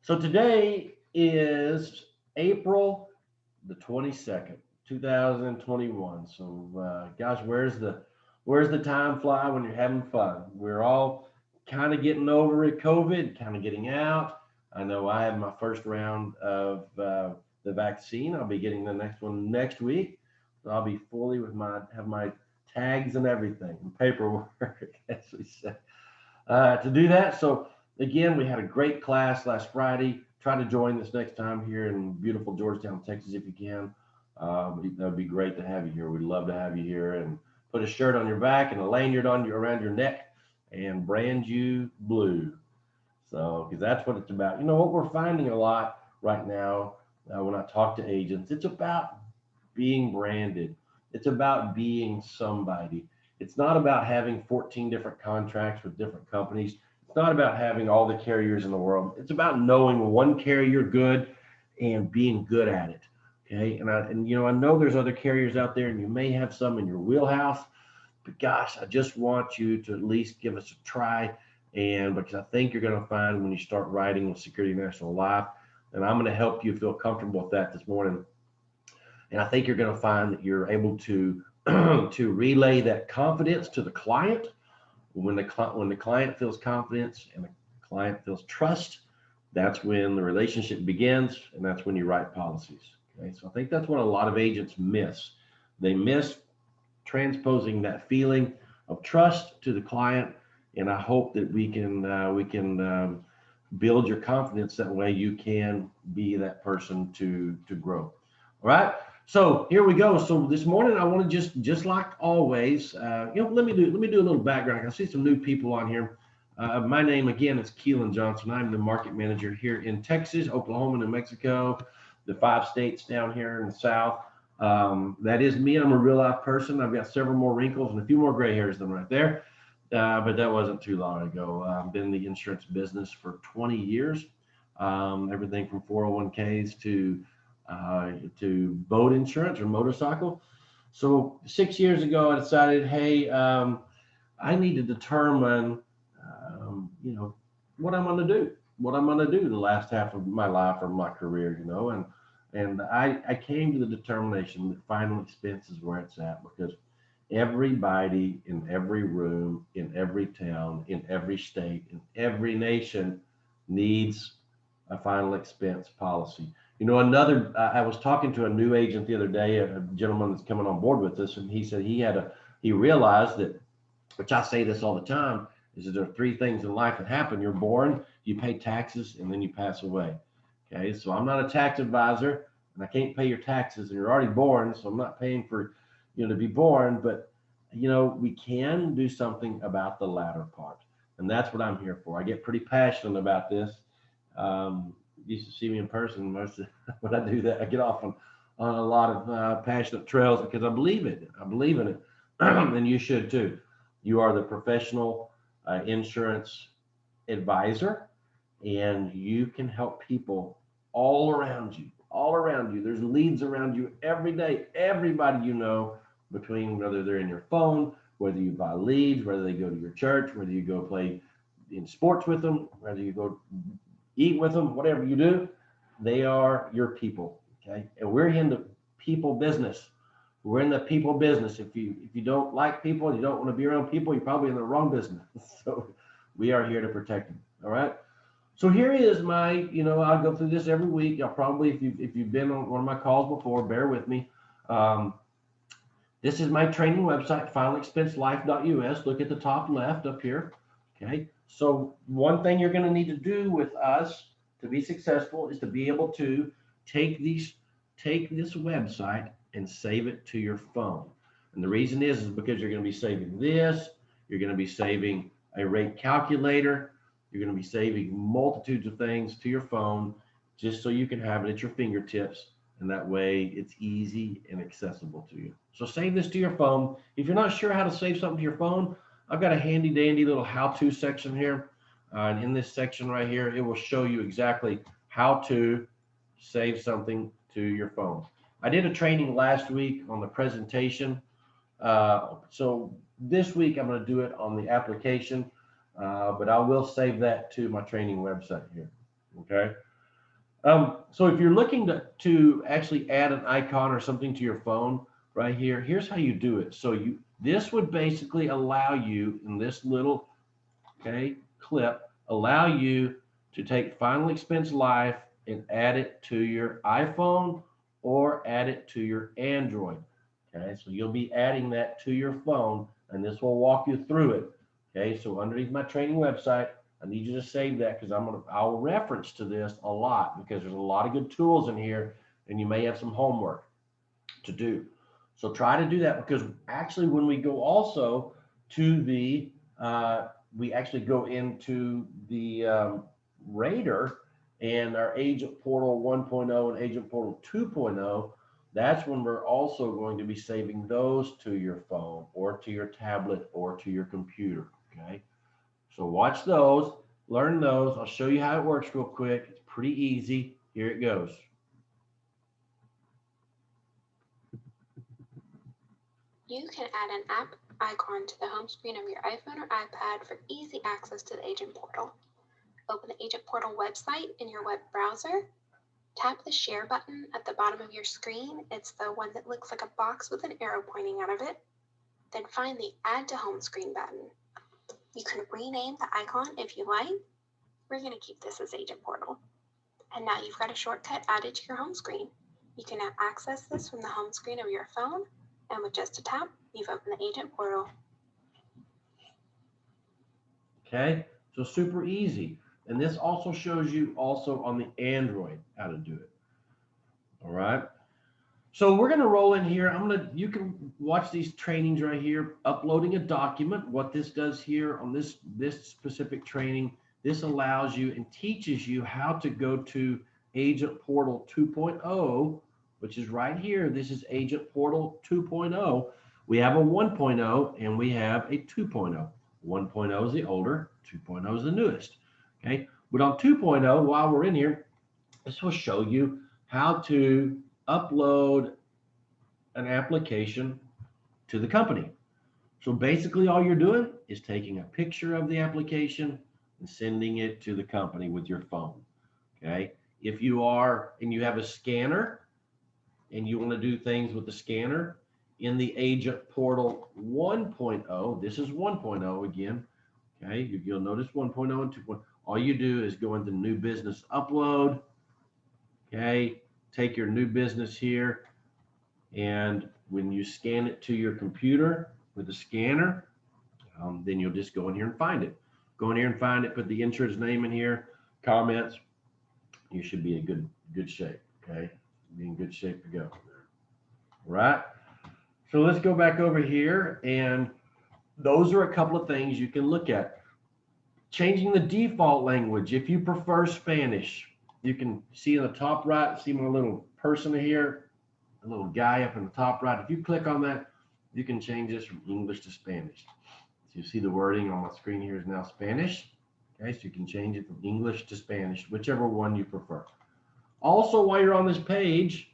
So today is April the 22nd, 2021. So gosh, where's the time fly when you're having fun? We're all kind of getting over it, COVID, kind of getting out. I know I have my first round of the vaccine. I'll be getting the next one next week. So I'll be fully with have my tags and everything and paperwork, as we say, to do that. So again, we had a great class last Friday. Try to join this next time here in beautiful Georgetown, Texas, if you can. That would be great to have you here. We'd love to have you here and put a shirt on your back and a lanyard on you around your neck and brand you blue. So, because that's what it's about. You know what we're finding a lot right now when I talk to agents, it's about being branded. It's about being somebody. It's not about having 14 different contracts with different companies. It's not about having all the carriers in the world. It's about knowing one carrier good and being good at it. Okay. And I know there's other carriers out there and you may have some in your wheelhouse, but gosh, I just want you to at least give us a try. And because I think you're going to find when you start writing with Security National Life, and I'm going to help you feel comfortable with that this morning. And I think you're going to find that you're able to to relay that confidence to the client. When the client feels confidence and the client feels trust, that's when the relationship begins, and that's when you write policies. Okay, so I think that's what a lot of agents miss. They miss transposing that feeling of trust to the client, and I hope that we can build your confidence. That way, you can be that person to grow. All right. So here we go. So this morning I want to just like always, let me do a little background. I see some new people on here. My name again is Keelan Johnson. I'm the market manager here in Texas, Oklahoma, New Mexico, the 5 states down here in the South. That is me. I'm a real life person. I've got several more wrinkles and a few more gray hairs than right there. But that wasn't too long ago. I've been in the insurance business for 20 years. Everything from 401ks to boat insurance or motorcycle. So 6 years ago, I decided, hey, I need to determine, what I'm going to do, the last half of my life or my career, and I came to the determination that final expense is where it's at, because everybody in every room, in every town, in every state, in every nation needs a final expense policy. I was talking to a new agent the other day, a gentleman that's coming on board with us, and he said he realized that, which I say this all the time, is that there are 3 things in life that happen. You're born, you pay taxes, and then you pass away. Okay, so I'm not a tax advisor, and I can't pay your taxes, and you're already born, so I'm not paying for to be born, but we can do something about the latter part, and that's what I'm here for. I get pretty passionate about this. Used to see me in person most of when I do that. I get off on a lot of passionate trails because I believe it. I believe in it, and you should too. You are the professional insurance advisor, and you can help people all around you. All around you. There's leads around you every day. Everybody between whether they're in your phone, whether you buy leads, whether they go to your church, whether you go play in sports with them, whether you go eat with them, whatever you do, they are your people. Okay, and we're in the people business. We're in the people business. If you don't like people, you don't want to be around people, you're probably in the wrong business. So we are here to protect them. All right. So here is my, I'll go through this every week. I'll probably, if you've been on one of my calls before, bear with me. This is my training website, finalexpenselife.us. Look at the top left up here. Okay. So one thing you're going to need to do with us to be successful is to be able to take this website and save it to your phone. And the reason is because you're going to be saving this, you're going to be saving a rate calculator, you're going to be saving multitudes of things to your phone, just so you can have it at your fingertips, and that way it's easy and accessible to you. So save this to your phone. If you're not sure how to save something to your phone, I've got a handy dandy little how-to section here. And in this section right here, it will show you exactly how to save something to your phone. I did a training last week on the presentation. So this week I'm going to do it on the application, but I will save that to my training website here. Okay. So if you're looking to actually add an icon or something to your phone right here, here's how you do it. So this would basically allow you in this little clip, allow you to take Final Expense Life and add it to your iPhone or add it to your Android. Okay, so you'll be adding that to your phone, and this will walk you through it. Okay, so underneath my training website, I need you to save that because I'll reference to this a lot because there's a lot of good tools in here, and you may have some homework to do. So try to do that because actually when we go also to the we actually go into the Rater and our Agent Portal 1.0 and Agent Portal 2.0. That's when we're also going to be saving those to your phone or to your tablet or to your computer. Okay, so watch those, learn those. I'll show you how it works real quick. It's pretty easy. Here it goes. You can add an app icon to the home screen of your iPhone or iPad for easy access to the Agent Portal. Open the Agent Portal website in your web browser. Tap the Share button at the bottom of your screen. It's the one that looks like a box with an arrow pointing out of it. Then find the Add to Home Screen button. You can rename the icon if you like. We're going to keep this as Agent Portal. And now you've got a shortcut added to your home screen. You can now access this from the home screen of your phone, and with just a tap, you've opened the Agent Portal. Okay, so super easy. And this also shows you also on the Android how to do it. All right. So we're going to roll in here. You can watch these trainings right here, uploading a document. What this does here on this specific training, this allows you and teaches you how to go to Agent Portal 2.0, which is right here. This is Agent Portal 2.0. We have a 1.0 and we have a 2.0. 1.0 is the older, 2.0 is the newest. Okay, but on 2.0, while we're in here, this will show you how to upload an application to the company. So basically all you're doing is taking a picture of the application and sending it to the company with your phone. Okay. If you are and you have a scanner and you want to do things with the scanner in the Agent Portal 1.0, this is 1.0 again. Okay. You'll notice 1.0 and 2.0. All you do is go into New Business Upload. Okay. Take your new business here. And when you scan it to your computer with the scanner, then you'll just go in here and find it. Go in here and find it, put the insurance name in here, comments. You should be in good shape, okay? Be in good shape to go. All right. So let's go back over here, and those are a couple of things you can look at. Changing the default language. If you prefer Spanish, you can see in the top right, see my little person here, a little guy up in the top right. If you click on that, you can change this from English to Spanish. So you see the wording on my screen here is now Spanish. Okay, so you can change it from English to Spanish, whichever one you prefer. Also, while you're on this page,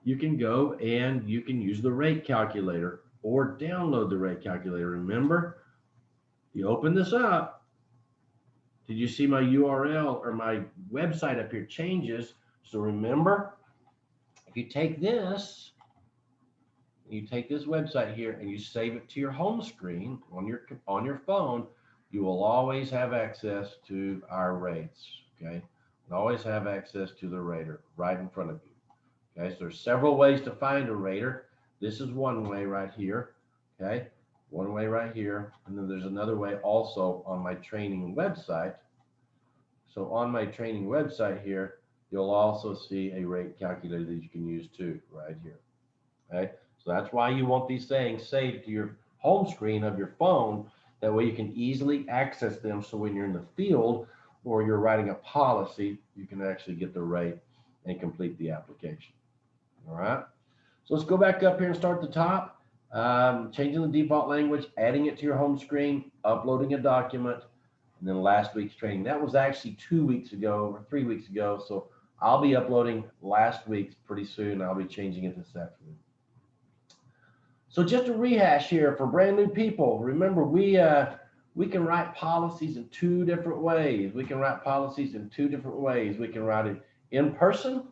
you can go and you can use the rate calculator or download the rate calculator. Remember, you open this up. Did you see my URL or my website up here changes? So remember, if you take this website here and you save it to your home screen on your phone, you will always have access to our rates. Okay, you'll always have access to the rater right in front of you. Okay, so there's several ways to find a rater. This is one way right here. Okay, one way right here, and then there's another way also on my training website. So on my training website here, you'll also see a rate calculator that you can use too right here. Okay, so that's why you want these things saved to your home screen of your phone. That way you can easily access them. So when you're in the field or you're writing a policy, you can actually get the rate and complete the application. All right. So let's go back up here and start at the top. Changing the default language, adding it to your home screen, uploading a document, and then last week's training. That was actually 2 weeks ago or 3 weeks ago. So I'll be uploading last week's pretty soon. I'll be changing it this afternoon. So just a rehash here for brand new people. Remember, we can write policies in two different ways. We can write policies in two different ways. We can write it in person,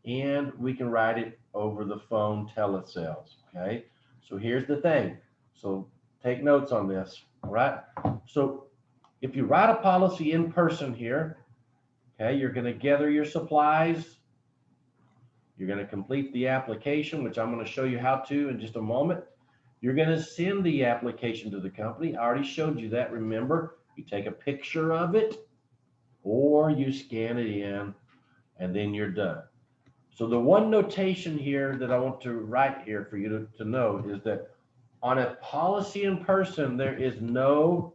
and we can write it over the phone telesales. Okay, so here's the thing. So take notes on this. All right. So if you write a policy in person here, okay, you're going to gather your supplies. You're going to complete the application, which I'm going to show you how to in just a moment. You're going to send the application to the company. I already showed you that. Remember, you take a picture of it or you scan it in and then you're done. So the one notation here that I want to write here for you to know is that on a policy in person, there is no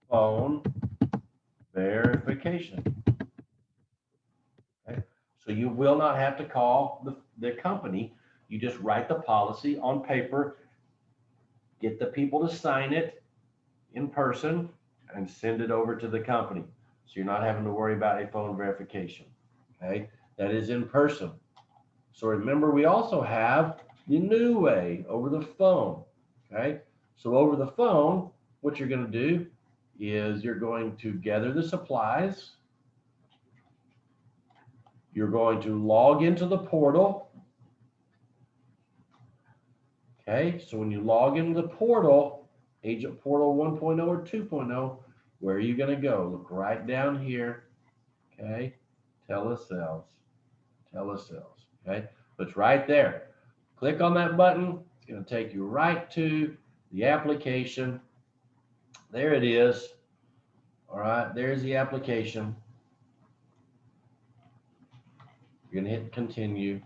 phone verification. Okay? So you will not have to call the company. You just write the policy on paper, get the people to sign it in person, and send it over to the company. So you're not having to worry about a phone verification. Okay, that is in person. So remember, we also have the new way over the phone. Okay, so over the phone, what you're going to do is you're going to gather the supplies. You're going to log into the portal. Okay, so when you log into the portal, Agent Portal 1.0 or 2.0, where are you going to go? Look right down here. Okay, telesales, telesales. Okay, but it's right there. Click on that button. It's going to take you right to the application. There it is. All right, there's the application. You're going to hit continue,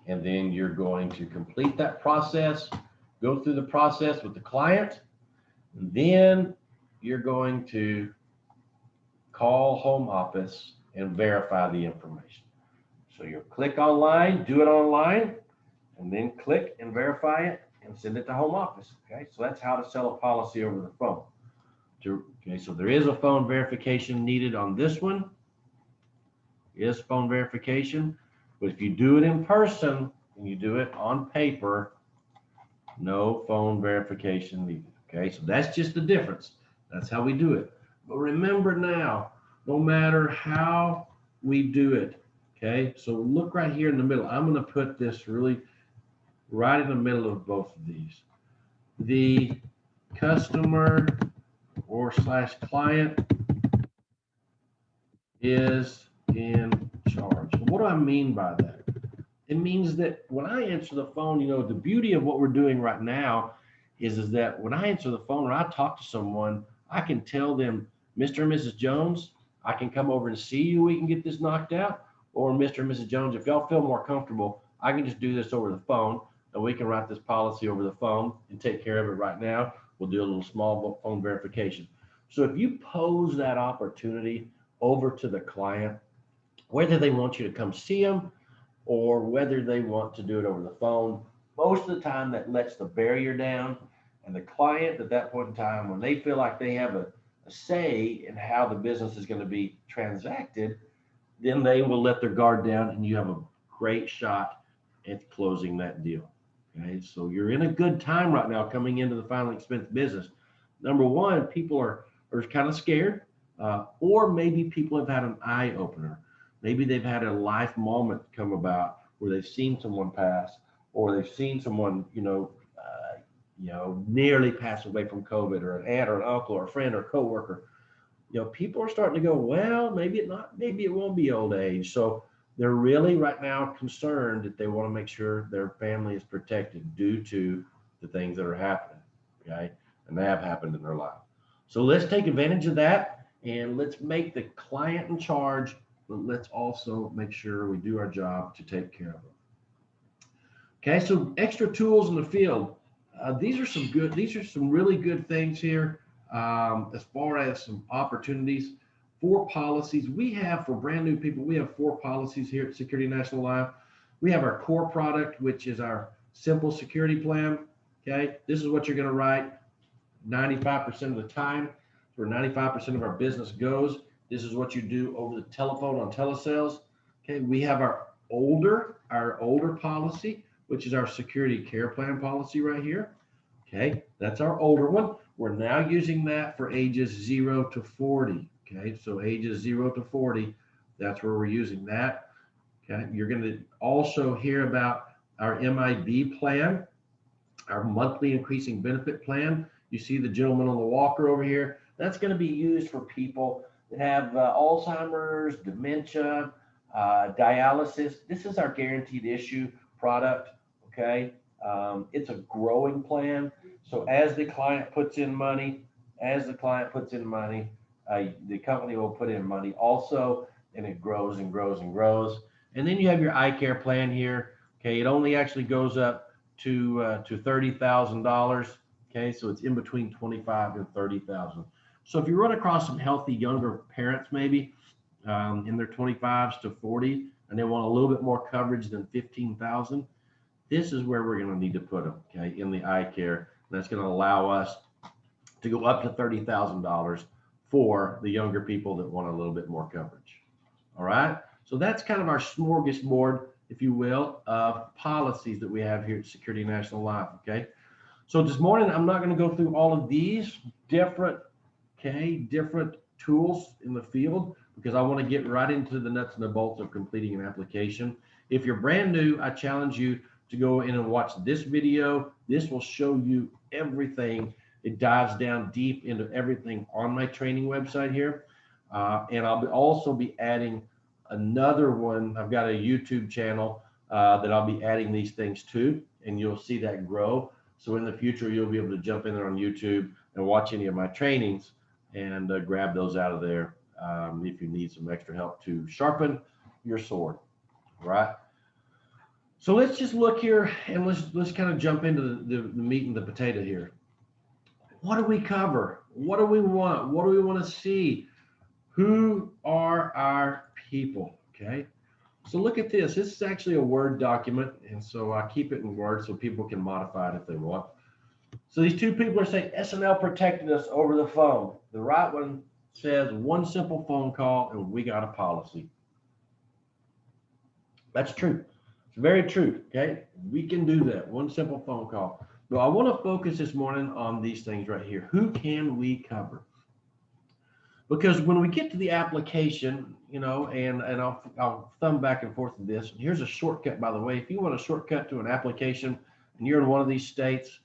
and then you're going to complete that process, go through the process with the client, and then you're going to call home office and verify the information. So you'll click online, do it online, and then click and verify it and send it to home office. Okay, so that's how to sell a policy over the phone. Okay, so there is a phone verification needed on this one. Is phone verification, but if you do it in person and you do it on paper, no phone verification needed. Okay, so that's just the difference. That's how we do it. But remember now, no matter how we do it, okay, so look right here in the middle. I'm going to put this really right in the middle of both of these. The customer or slash client is in charge. What do I mean by that? It means that when I answer the phone, you know, the beauty of what we're doing right now is that when I answer the phone or I talk to someone, I can tell them, Mr. and Mrs. Jones, I can come over and see you. We can get this knocked out. Or Mr. and Mrs. Jones, if y'all feel more comfortable, I can just do this over the phone and we can write this policy over the phone and take care of it right now. We'll do a little small phone verification. So if you pose that opportunity over to the client, whether they want you to come see them or whether they want to do it over the phone, most of the time that lets the barrier down. And the client at that point in time, when they feel like they have a say in how the business is going to be transacted, then they will let their guard down and you have a great shot at closing that deal. Okay, so you're in a good time right now coming into the final expense business. Number one, people are kind of scared, or maybe people have had an eye opener. Maybe they've had a life moment come about where they've seen someone pass, or they've seen someone, nearly pass away from COVID, or an aunt or an uncle or a friend or coworker. You know, people are starting to go, well, maybe it won't be old age. So they're really right now concerned that they want to make sure their family is protected due to the things that are happening. Okay, and they have happened in their life. So let's take advantage of that and let's make the client in charge, but let's also make sure we do our job to take care of them. Okay, so extra tools in the field. These are some really good things here as far as some opportunities. 4 policies we have for brand new people. We have 4 policies here at Security National Life. We have our core product, which is our simple security plan. Okay, this is what you're going to write 95% of the time, where 95% of our business goes. This is what you do over the telephone on telesales. Okay, we have our older policy, which is our security care plan policy right here. Okay, that's our older one. We're now using that for ages 0 to 40. Okay, so ages 0 to 40 That's where we're using that. Okay, you're going to also hear about our MIB plan, our monthly increasing benefit plan. You see the gentleman on the walker over here. That's going to be used for people that have Alzheimer's, dementia, dialysis. This is our guaranteed issue product. Okay, it's a growing plan. So as the client puts in money, the company will put in money also, and it grows and grows and grows. And then you have your eye care plan here. Okay, it only actually goes up to $30,000. Okay, so it's in between 25 and 30,000. So if you run across some healthy younger parents, maybe in their 25s to 40, and they want a little bit more coverage than 15,000, this is where we're going to need to put them. Okay, in the eye care, and that's going to allow us to go up to $30,000 for the younger people that want a little bit more coverage. All right, so that's kind of our smorgasbord, if you will, of policies that we have here at Security National Life. Okay, so this morning I'm not going to go through all of these different tools in the field, because I want to get right into the nuts and the bolts of completing an application. If you're brand new, I challenge you to go in and watch this video. This will show you everything. It dives down deep into everything on my training website here. And I'll also be adding another one. I've got a YouTube channel that I'll be adding these things to, and you'll see that grow. So in the future, you'll be able to jump in there on YouTube and watch any of my trainings and grab those out of there if you need some extra help to sharpen your sword. All right. So let's just look here, and let's kind of jump into the meat and the potato here. What do we cover? What do we want? What do we want to see? Who are our people? Okay. So look at this. This is actually a Word document, and so I keep it in Word so people can modify it if they want. So these two people are saying SNL protected us over the phone. The right one says one simple phone call and we got a policy. That's true. It's very true. Okay, we can do that. One simple phone call. But I want to focus this morning on these things right here. Who can we cover? Because when we get to the application, and I'll thumb back and forth with this. And here's a shortcut, by the way. If you want a shortcut to an application and you're in one of these states,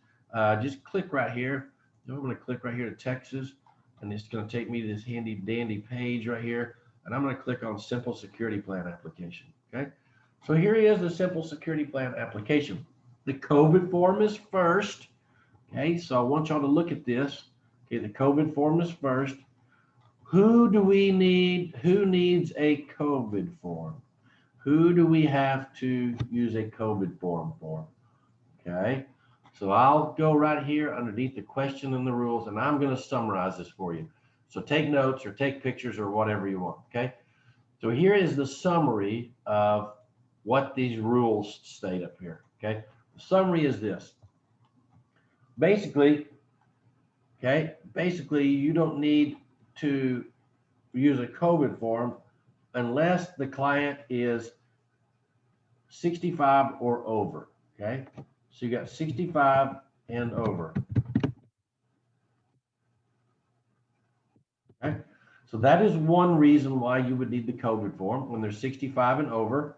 just click right here. I'm going to click right here to Texas, and it's going to take me to this handy dandy page right here. And I'm going to click on Simple Security Plan Application. Okay. So here is the Simple Security Plan Application. The COVID form is first. Okay. So I want y'all to look at this. Okay. The COVID form is first. Who do we need? Who needs a COVID form? Who do we have to use a COVID form for? Okay. So I'll go right here underneath the question and the rules, and I'm going to summarize this for you. So take notes or take pictures or whatever you want. Okay. So here is the summary of what these rules state up here. Okay. The summary is this. Basically, you don't need to use a COVID form unless the client is 65 or over. Okay. So you got 65 and over. Okay. So that is one reason why you would need the COVID form when they're 65 and over.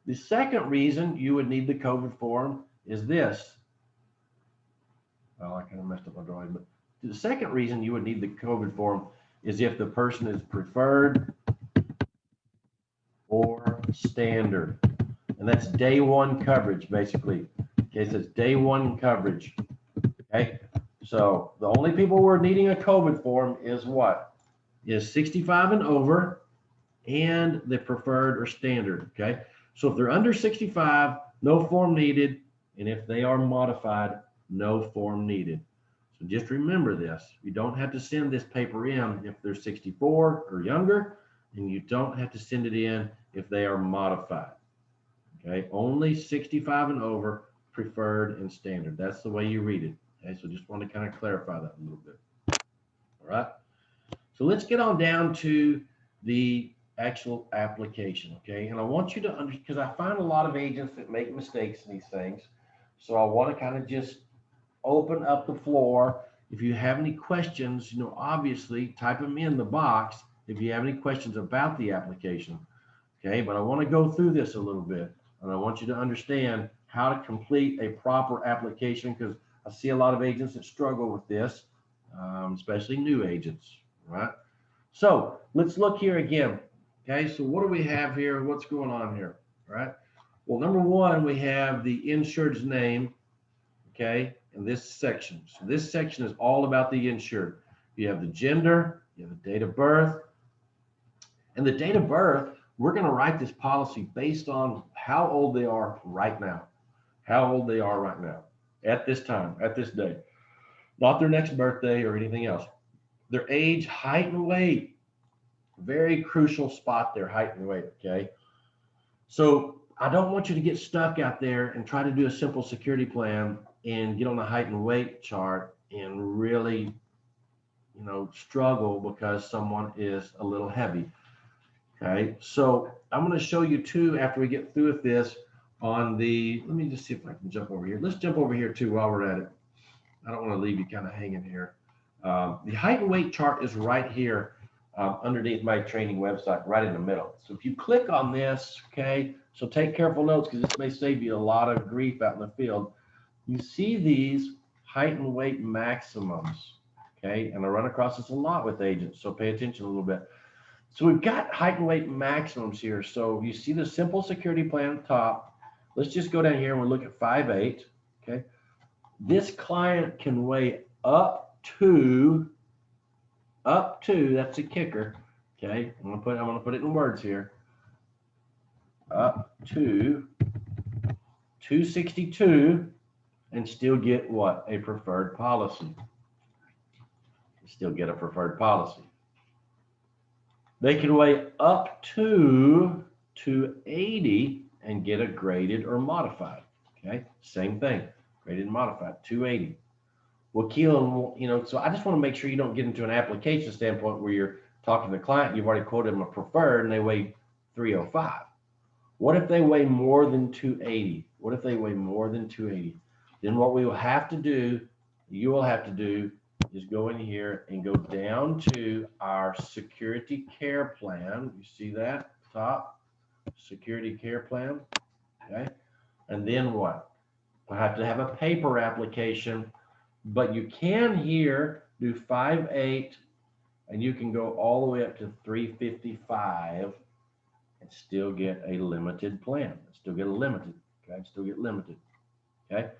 The second reason you would need the COVID form is this. Well, I kind of messed up my drawing, but the second reason you would need the COVID form is if the person is preferred or standard. And that's day one coverage, basically. Okay, so it's day one coverage. Okay, so the only people we're needing a COVID form is what? Is 65 and over and the preferred or standard. Okay, so if they're under 65, no form needed. And if they are modified, no form needed. So just remember this. You don't have to send this paper in if they're 64 or younger, and you don't have to send it in if they are modified. Okay, only 65 and over, preferred and standard. That's the way you read it. Okay, so just want to kind of clarify that a little bit. All right. So let's get on down to the actual application. Okay, and I want you to understand, because I find a lot of agents that make mistakes in these things. So I want to kind of just open up the floor. If you have any questions, obviously type them in the box if you have any questions about the application. Okay, but I want to go through this a little bit, and I want you to understand how to complete a proper application, because I see a lot of agents that struggle with this, especially new agents, right? So let's look here again. Okay, so what do we have here? What's going on here, right? Well, number one, we have the insured's name, okay, in this section. So this section is all about the insured. You have the gender, you have the date of birth, and the date of birth, we're going to write this policy based on how old they are right now, how old they are right now, at this time, at this day, not their next birthday or anything else. Their age, height, and weight. Very crucial spot there, height and weight, okay? So I don't want you to get stuck out there and try to do a simple security plan and get on the height and weight chart and really, struggle because someone is a little heavy. Okay, so I'm going to show you two after we get through with this on the, let me just see if I can jump over here. Let's jump over here too while we're at it. I don't want to leave you kind of hanging here. The height and weight chart is right here underneath my training website, right in the middle. So if you click on this, okay, so take careful notes because this may save you a lot of grief out in the field. You see these height and weight maximums, okay, and I run across this a lot with agents, so pay attention a little bit. So we've got height and weight maximums here. So you see the simple security plan at the top. Let's just go down here and we'll look at 5'8", okay? This client can weigh up to, that's a kicker, okay? I'm gonna put it in words here. Up to 262 and still get what? A preferred policy. Still get a preferred policy. They can weigh up to 280 and get a graded or modified. Okay, same thing, graded and modified, 280. Well, Keelan, so I just want to make sure you don't get into an application standpoint where you're talking to the client, you've already quoted them a preferred and they weigh 305. What if they weigh more than 280? What if they weigh more than 280? Then what we will have to do, you will have to do, is go in here and go down to our security care plan. You see that top security care plan, okay? And then what? We'll have to have a paper application, but you can here do 5'8", and you can go all the way up to 355 and still get a limited plan. Still get a limited, okay? Still get limited, okay?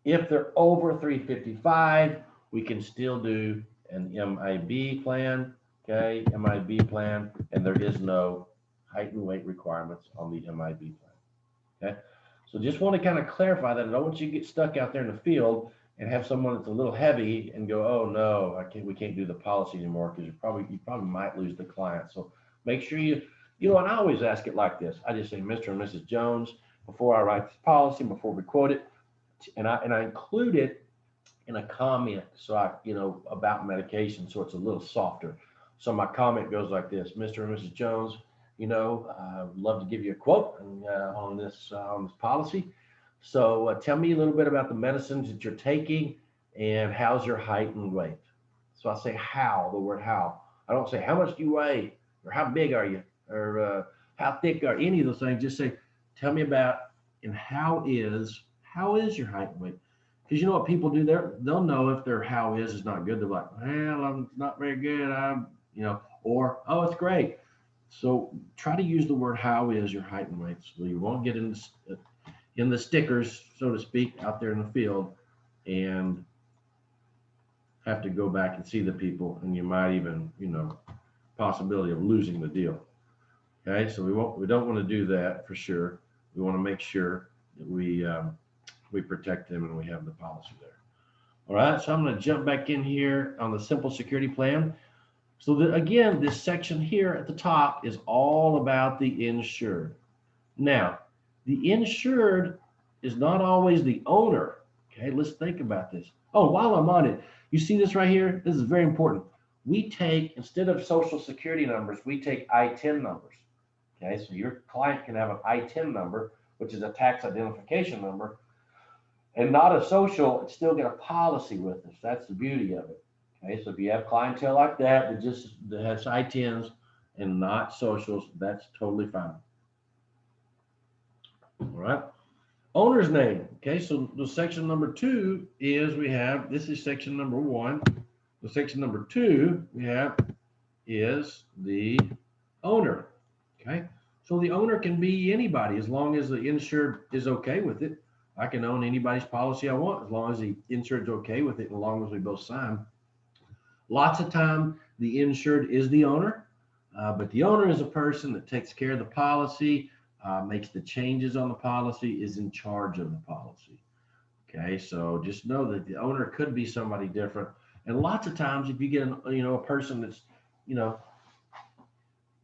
If they're over 355, we can still do an MIB plan, okay, MIB plan, and there is no height and weight requirements on the MIB plan, okay? So just want to kind of clarify that. I don't want you to get stuck out there in the field and have someone that's a little heavy and go, oh no, we can't do the policy anymore, because you probably might lose the client. So make sure and I always ask it like this. I just say, Mr. and Mrs. Jones, before I write this policy, before we quote it, and I include it in a comment, so about medication, so it's a little softer. So my comment goes like this: Mr. and Mrs. Jones, I'd love to give you a quote on this policy. So tell me a little bit about the medicines that you're taking and how's your height and weight. So I say the word how. I don't say how much do you weigh or how big are you or how thick are any of those things. Just say, tell me about and how is your height and weight. Because you know what people do there? They'll know if their how is not good. They're like, well, I'm not very good. Or, oh, it's great. So try to use the word how is your height and weight, so you won't get in the stickers, so to speak, out there in the field and have to go back and see the people, and you might even, possibility of losing the deal. Okay, so we don't want to do that for sure. We want to make sure that we protect them and we have the policy there. All right, so I'm going to jump back in here on the simple security plan. So that, again, this section here at the top is all about the insured. Now, the insured is not always the owner. Okay, let's think about this. Oh, while I'm on it, you see this right here? This is very important. We take, instead of social security numbers, we take ITIN numbers. Okay, so your client can have an ITIN number, which is a tax identification number, and not a social, and still get a policy with us. That's the beauty of it. Okay, so if you have clientele like that has ITINs and not socials, that's totally fine. All right. Owner's name. Okay, so the section number 2 is this is section number 1. The section number 2 we have is the owner. Okay, so the owner can be anybody as long as the insured is okay with it. I can own anybody's policy I want as long as the insured's okay with it, as long as we both sign. Lots of time the insured is the owner, but the owner is a person that takes care of the policy, makes the changes on the policy, is in charge of the policy. Okay, so just know that the owner could be somebody different. And lots of times, if you get a person that's,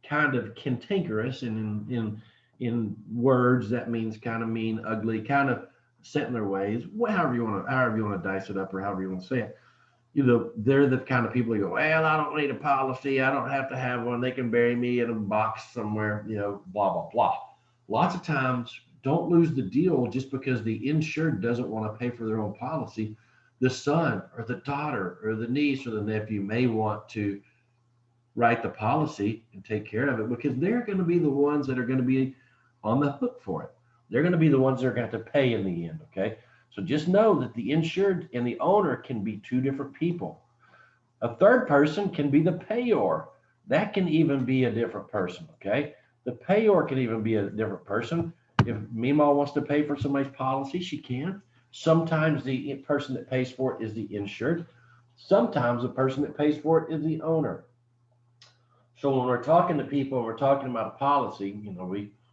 kind of cantankerous, and in words that means kind of mean, ugly, kind of set in their ways, however you want to dice it up, or however you want to say it. They're the kind of people who go, well, I don't need a policy. I don't have to have one. They can bury me in a box somewhere, blah, blah, blah. Lots of times, don't lose the deal just because the insured doesn't want to pay for their own policy. The son or the daughter or the niece or the nephew may want to write the policy and take care of it, because they're going to be the ones that are going to be on the hook for it. They're going to be the ones that are going to have to pay in the end, okay? So just know that the insured and the owner can be two different people. A third person can be the payor. That can even be a different person, okay? The payor can even be a different person. If Mima wants to pay for somebody's policy, she can. Sometimes the person that pays for it is the insured. Sometimes the person that pays for it is the owner. So when we're talking to people, we're talking about a policy,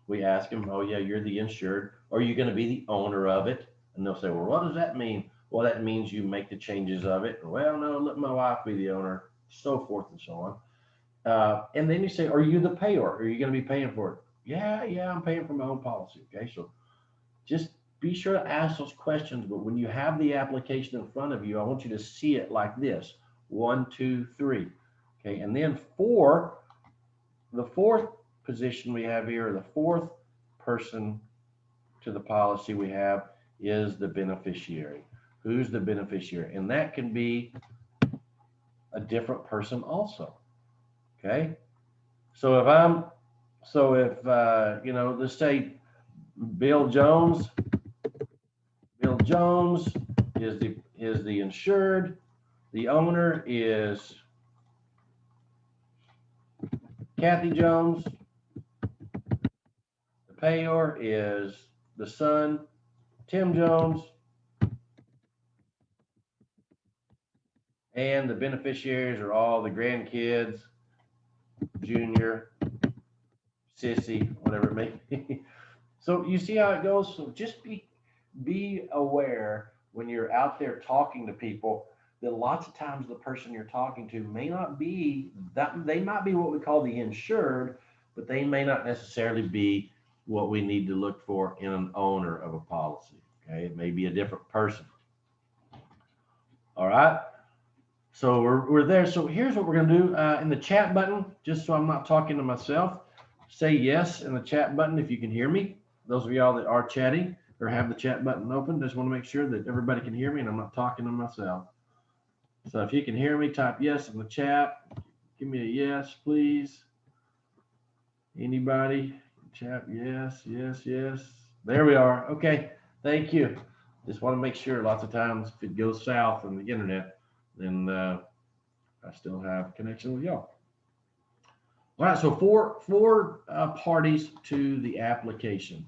we ask them, oh yeah, you're the insured, or you're going to be the owner of it. And they'll say, well, what does that mean? Well, that means you make the changes of it. Well, no, let my wife be the owner, so forth and so on. And then you say, are you the payor? Are you going to be paying for it? Yeah, I'm paying for my own policy. Okay, so just be sure to ask those questions. But when you have the application in front of you, I want you to see it like this: 1, 2, 3. Okay, and then 4, the fourth position we have here, the fourth person to the policy we have is the beneficiary. Who's the beneficiary? And that can be a different person also. Okay, so let's say Bill Jones is the insured. The owner is Kathy Jones. The payor is the son, Tim Jones. And the beneficiaries are all the grandkids, Junior, Sissy, whatever it may be. So you see how it goes? So just be aware when you're out there talking to people that lots of times the person you're talking to may not be that, they might be what we call the insured, but they may not necessarily be what we need to look for in an owner of a policy. Okay, it may be a different person. All right. So we're there. So here's what we're going to do in the chat button, just so I'm not talking to myself. Say yes in the chat button if you can hear me. Those of y'all that are chatting or have the chat button open, just want to make sure that everybody can hear me and I'm not talking to myself. So if you can hear me, type yes in the chat. Give me a yes, please. Anybody? Chat, yes. There we are. Okay, thank you. Just want to make sure. Lots of times if it goes south on the internet, then I still have connection with y'all. All right, so four parties to the application.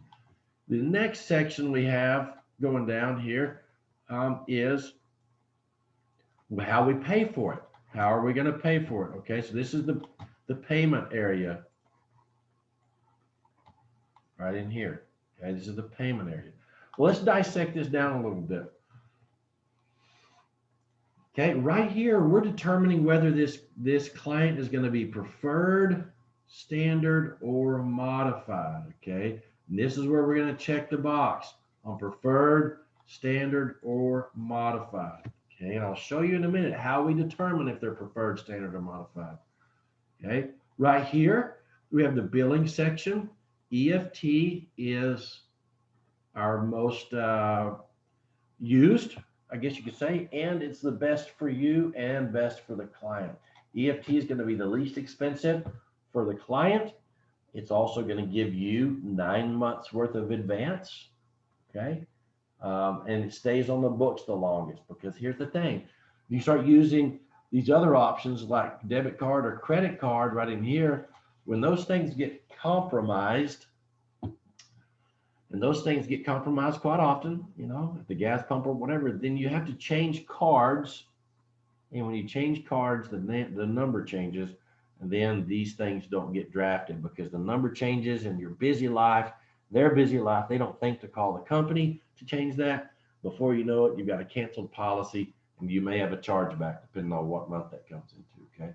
The next section we have going down here is how we pay for it. How are we going to pay for it? Okay, so this is the payment area right in here. Okay, this is the payment area. Well, let's dissect this down a little bit. Okay, right here, we're determining whether this client is going to be preferred, standard, or modified. Okay, and this is where we're going to check the box on preferred, standard, or modified. Okay, and I'll show you in a minute how we determine if they're preferred, standard, or modified. Okay, right here, we have the billing section. EFT is our most used, I guess you could say, and it's the best for you and best for the client. EFT is going to be the least expensive for the client. It's also going to give you 9 months worth of advance. Okay. And it stays on the books the longest, because here's the thing. You start using these other options like debit card or credit card right in here, when those things get compromised, and those things get compromised quite often, at the gas pump or whatever, then you have to change cards. And when you change cards, the number changes, and then these things don't get drafted because the number changes in your busy life, their busy life. They don't think to call the company to change that. Before you know it, you've got a canceled policy, and you may have a chargeback depending on what month that comes into. Okay.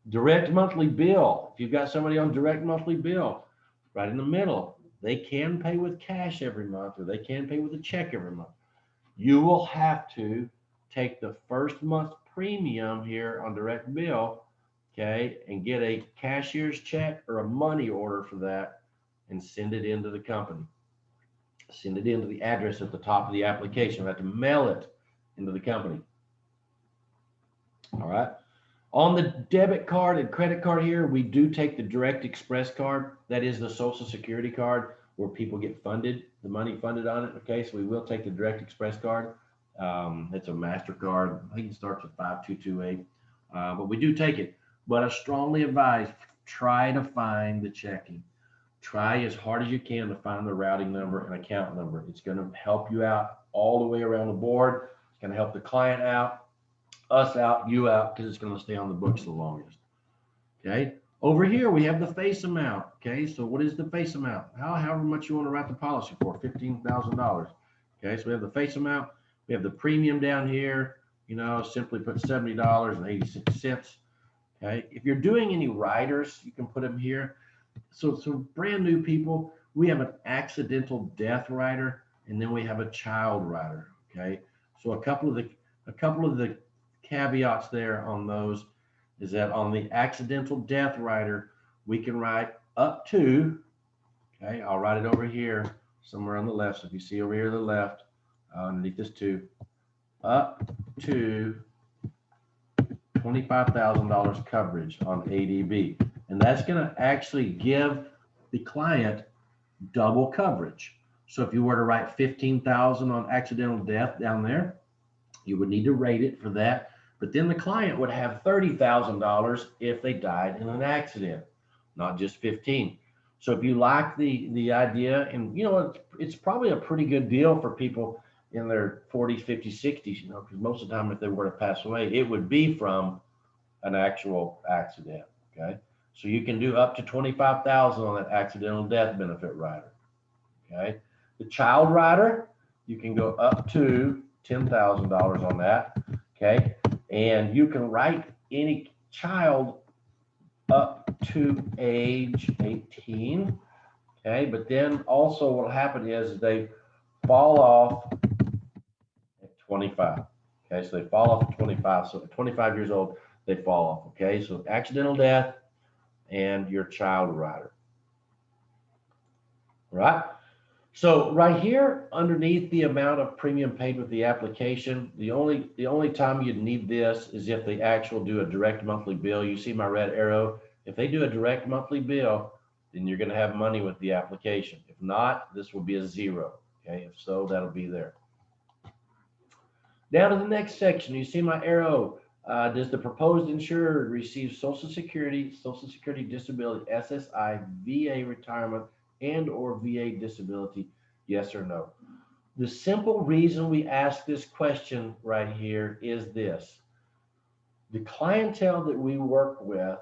Direct monthly bill. If you've got somebody on direct monthly bill, right in the middle, they can pay with cash every month, or they can pay with a check every month. You will have to take the first month's premium here on direct bill, okay, and get a cashier's check or a money order for that and send it into the company. Send it into the address at the top of the application. You have to mail it into the company. All right. On the debit card and credit card here, we do take the Direct Express card. That is the Social Security card where people get funded, the money funded on it. Okay, so we will take the Direct Express card. It's a MasterCard. I think it starts with 5228, but we do take it. But I strongly advise, try to find the checking. Try as hard as you can to find the routing number and account number. It's going to help you out all the way around the board. It's going to help the client out, us out, you out, because it's going to stay on the books the longest. Okay. Over here, we have the face amount. Okay. So what is the face amount? However much you want to write the policy for, $15,000. Okay. So we have the face amount. We have the premium down here. Simply put $70.86. Okay. If you're doing any riders, you can put them here. So brand new people, we have an accidental death rider, and then we have a child rider. Okay. So a couple of the caveats there on those is that on the accidental death rider, we can write up to, okay, I'll write it over here somewhere on the left. So if you see over here to the left, underneath this two, up to $25,000 coverage on ADB. And that's going to actually give the client double coverage. So if you were to write $15,000 on accidental death down there, you would need to rate it for that. But then the client would have $30,000 if they died in an accident, not just 15. So if you like the idea, and it's probably a pretty good deal for people in their 40s, 50s, 60s, because most of the time if they were to pass away, it would be from an actual accident. Okay. So you can do up to $25,000 on that accidental death benefit rider. Okay. The child rider, you can go up to $10,000 on that. Okay. And you can write any child up to age 18. Okay. But then also what will happen is they fall off at 25. Okay. So they fall off at 25. So at 25 years old, they fall off. Okay. So accidental death and your child rider. All right. So right here underneath the amount of premium paid with the application, the only time you'd need this is if they actually do a direct monthly bill. You see my red arrow. If they do a direct monthly bill, then you're going to have money with the application. If not, this will be a zero. Okay. If so, that'll be there. Down to the next section, you see my arrow. Does the proposed insured receive Social Security Disability, SSI, VA retirement, and or VA disability? Yes or no? The simple reason we ask this question right here is this. The clientele that we work with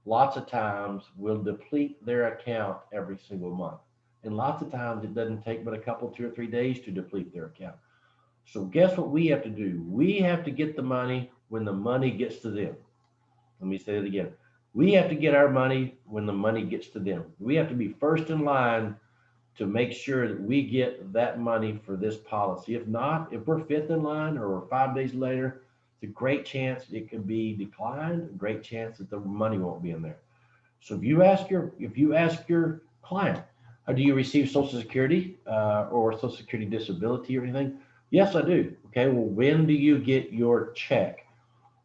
lots of times will deplete their account every single month. And lots of times it doesn't take but a couple, 2 or 3 days to deplete their account. So guess what we have to do? We have to get the money when the money gets to them. Let me say it again. We have to get our money when the money gets to them. We have to be first in line to make sure that we get that money for this policy. If not, if we're fifth in line or we're 5 days later, it's a great chance it could be declined, a great chance that the money won't be in there. So if you ask your client, do you receive Social Security or Social Security disability or anything? Yes, I do. Okay, well, when do you get your check?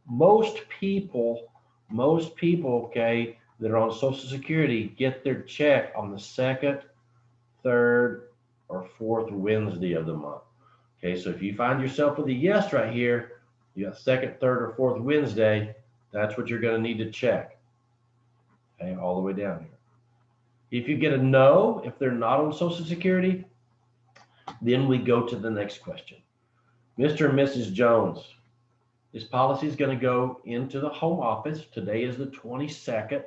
Most people, okay, that are on Social Security get their check on the second, third, or fourth Wednesday of the month. Okay, so if you find yourself with a yes right here, you got second, third, or fourth Wednesday, that's what you're going to need to check. Okay, all the way down here. If you get a no, if they're not on Social Security, then we go to the next question. Mr. and Mrs. Jones, this policy is going to go into the home office. Today is the 22nd.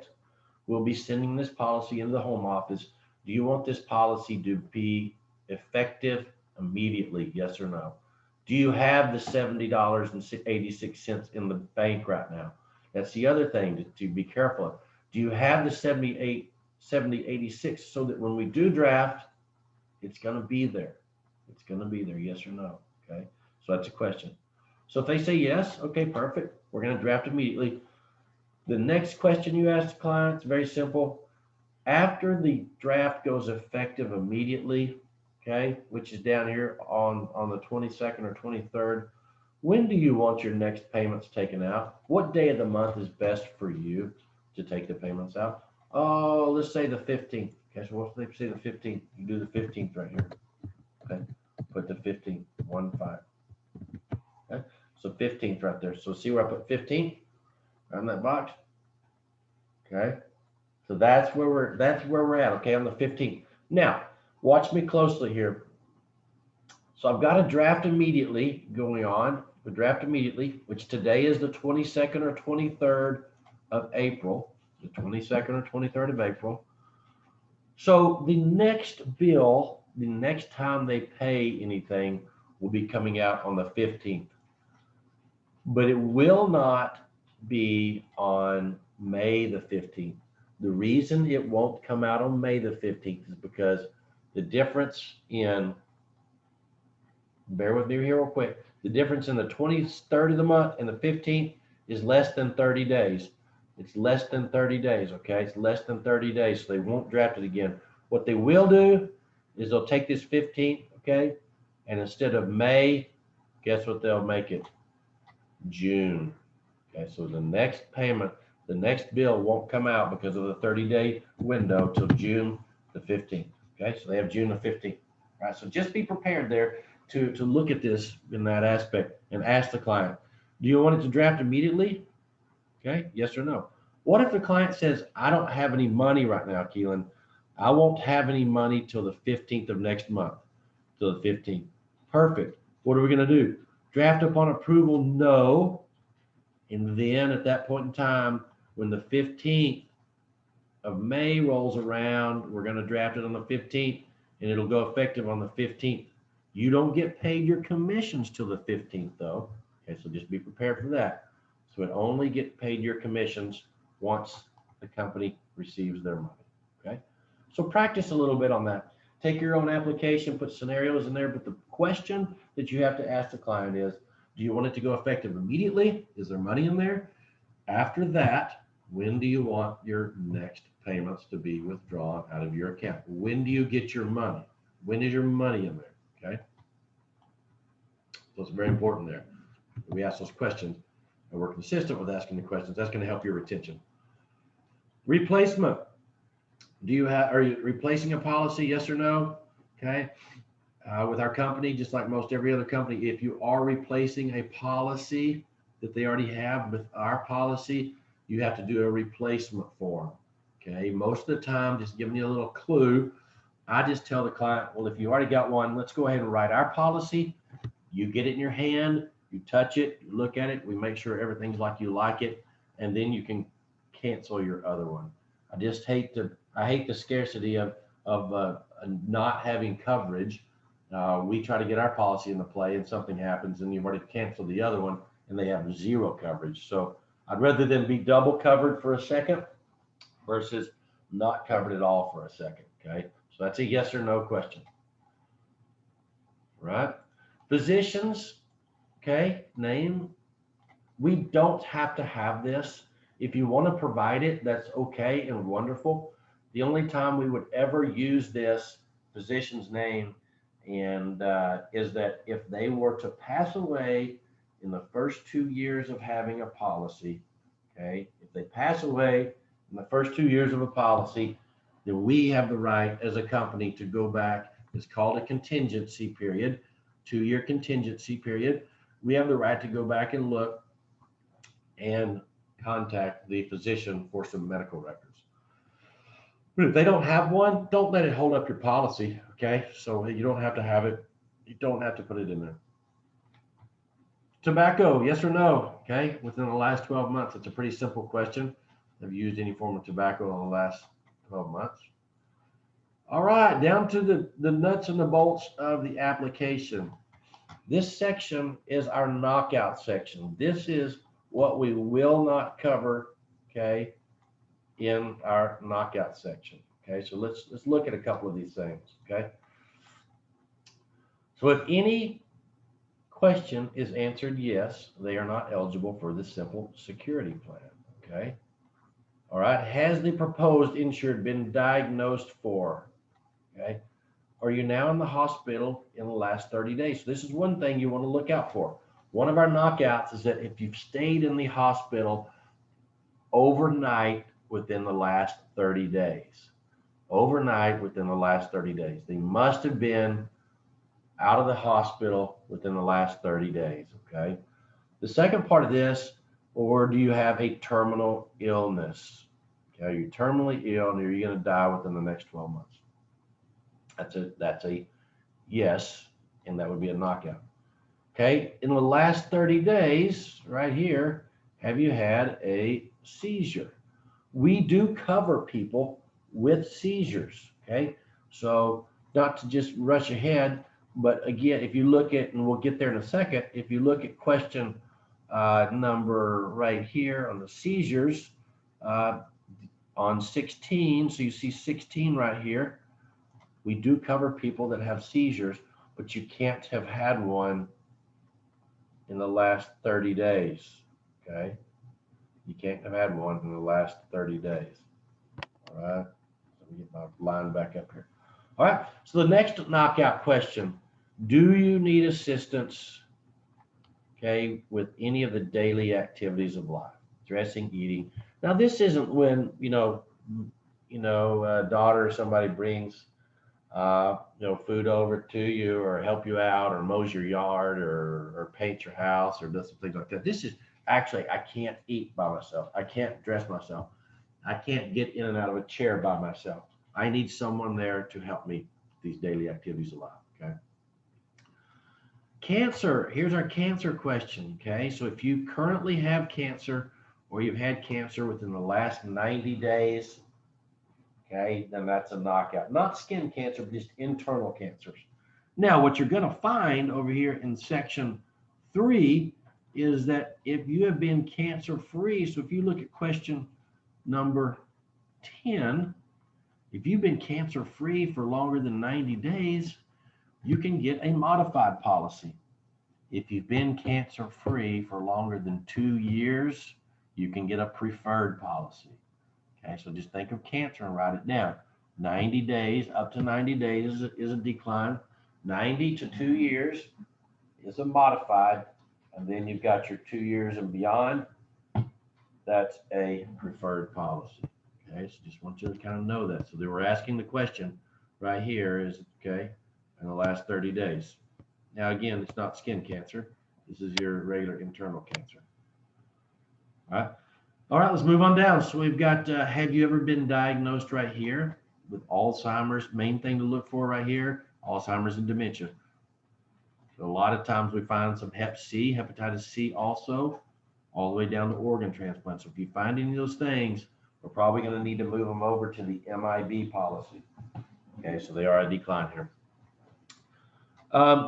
We'll be sending this policy into the home office. Do you want this policy to be effective immediately? Yes or no? Do you have the $70.86 in the bank right now? That's the other thing to be careful of. Do you have the 70.86 so that when we do draft, it's going to be there? It's going to be there, yes or no? Okay, so that's a question. So if they say yes, okay, perfect. We're going to draft immediately. The next question you ask the client is very simple. After the draft goes effective immediately, okay, which is down here on the 22nd or 23rd, when do you want your next payments taken out? What day of the month is best for you to take the payments out? Oh, let's say the 15th. Okay, so what if they say the 15th? You do the 15th right here. Okay, put the 15th, 1-5. Okay, so 15th right there. So see where I put 15th on that box? Okay, so that's where we're at. Okay, on the 15th. Now, watch me closely here. So I've got a draft immediately going on. The draft immediately, which today is the 22nd or 23rd of April. The 22nd or 23rd of April. So the next bill, the next time they pay anything, will be coming out on the 15th. But it will not be on May the 15th. The reason it won't come out on May the 15th is because the difference in, bear with me here real quick, the difference in the 23rd of the month and the 15th is less than 30 days. It's less than 30 days, okay? It's less than 30 days, so they won't draft it again. What they will do is they'll take this 15th, okay? And instead of May, guess what they'll make it? June. Okay, so the next payment, the next bill won't come out because of the 30-day window till June the 15th. Okay, so they have June the 15th. All right, so just be prepared there to look at this in that aspect and ask the client, do you want it to draft immediately? Okay, yes or no. What if the client says, I don't have any money right now, Keelan. I won't have any money till the 15th of next month, till the 15th. Perfect. What are we going to do? Draft upon approval, no. And then at that point in time, when the 15th of May rolls around, we're going to draft it on the 15th and it'll go effective on the 15th. You don't get paid your commissions till the 15th though. Okay, so just be prepared for that. So it only gets paid your commissions once the company receives their money. Okay, so practice a little bit on that. Take your own application, put scenarios in there, but the question that you have to ask the client is, do you want it to go effective immediately? Is there money in there? After that, when do you want your next payments to be withdrawn out of your account? When do you get your money? When is your money in there? Okay. So it's very important there. We ask those questions and we're consistent with asking the questions. That's going to help your retention. Replacement. Are you replacing a policy? Yes or no? Okay. With our company, just like most every other company, if you are replacing a policy that they already have with our policy, you have to do a replacement form. Okay. Most of the time, just giving you a little clue, I just tell the client, well, if you already got one, let's go ahead and write our policy. You get it in your hand, you touch it, you look at it, we make sure everything's like you like it, and then you can cancel your other one. I hate the scarcity of not having coverage. We try to get our policy into play and something happens and you've already canceled the other one and they have zero coverage. So I'd rather than be double covered for a second versus not covered at all for a second. Okay. So that's a yes or no question. Right. Physicians. Okay. Name. We don't have to have this. If you want to provide it, that's okay and wonderful. The only time we would ever use this physician's name and is that if they were to pass away in the first 2 years of having a policy, okay, if they pass away in the first 2 years of a policy, then we have the right as a company to go back. It's called a contingency period, 2-year contingency period. We have the right to go back and look and contact the physician for some medical records. But if they don't have one, don't let it hold up your policy, okay? So you don't have to have it. You don't have to put it in there. Tobacco, yes or no? Okay, within the last 12 months. It's a pretty simple question. Have you used any form of tobacco in the last 12 months? All right, down to the nuts and the bolts of the application. This section is our knockout section. This is what we will not cover, okay, in our knockout section. Okay, so let's look at a couple of these things, okay? So if any question is answered yes, they are not eligible for the simple security plan, okay? All right, has the proposed insured been diagnosed for, okay? Are you now in the hospital in the last 30 days? So this is one thing you want to look out for. One of our knockouts is that if you've stayed in the hospital overnight within the last 30 days, overnight within the last 30 days, they must have been out of the hospital within the last 30 days, okay? The second part of this, or do you have a terminal illness? Okay, you're terminally ill and you're going to die within the next 12 months. That's a yes, and that would be a knockout. Okay, in the last 30 days, right here, have you had a seizure? We do cover people with seizures, okay? So not to just rush ahead, but again, if you look at, and we'll get there in a second, if you look at question number right here on the seizures, on 16, so you see 16 right here, we do cover people that have seizures, but you can't have had one in the last 30 days, okay? You can't have had one in the last 30 days, all right? Let me get my line back up here. All right, so the next knockout question, do you need assistance, okay, with any of the daily activities of life, dressing, eating? Now, this isn't when, daughter or somebody brings food over to you or help you out or mows your yard or paint your house or does some things like that. This is actually, I can't eat by myself. I can't dress myself. I can't get in and out of a chair by myself. I need someone there to help me these daily activities of life, okay? Cancer, here's our cancer question, okay? So if you currently have cancer or you've had cancer within the last 90 days, okay, then that's a knockout. Not skin cancer, but just internal cancers. Now, what you're going to find over here in section 3 is that if you have been cancer-free, so if you look at question number 10, if you've been cancer-free for longer than 90 days, you can get a modified policy. If you've been cancer-free for longer than 2 years, you can get a preferred policy. Okay, so just think of cancer and write it down. 90 days, up to 90 days is a decline. 90 to 2 years is a modified. And then you've got your 2 years and beyond. That's a preferred policy. Okay, so just want you to kind of know that. So they were asking the question right here is, okay, in the last 30 days. Now, again, it's not skin cancer. This is your regular internal cancer. All right. All right, let's move on down. So we've got, have you ever been diagnosed right here with Alzheimer's? Main thing to look for right here, Alzheimer's and dementia. So a lot of times we find some Hep C, hepatitis C also, all the way down to organ transplant. So if you find any of those things, we're probably going to need to move them over to the MIB policy. Okay, so they are a decline here.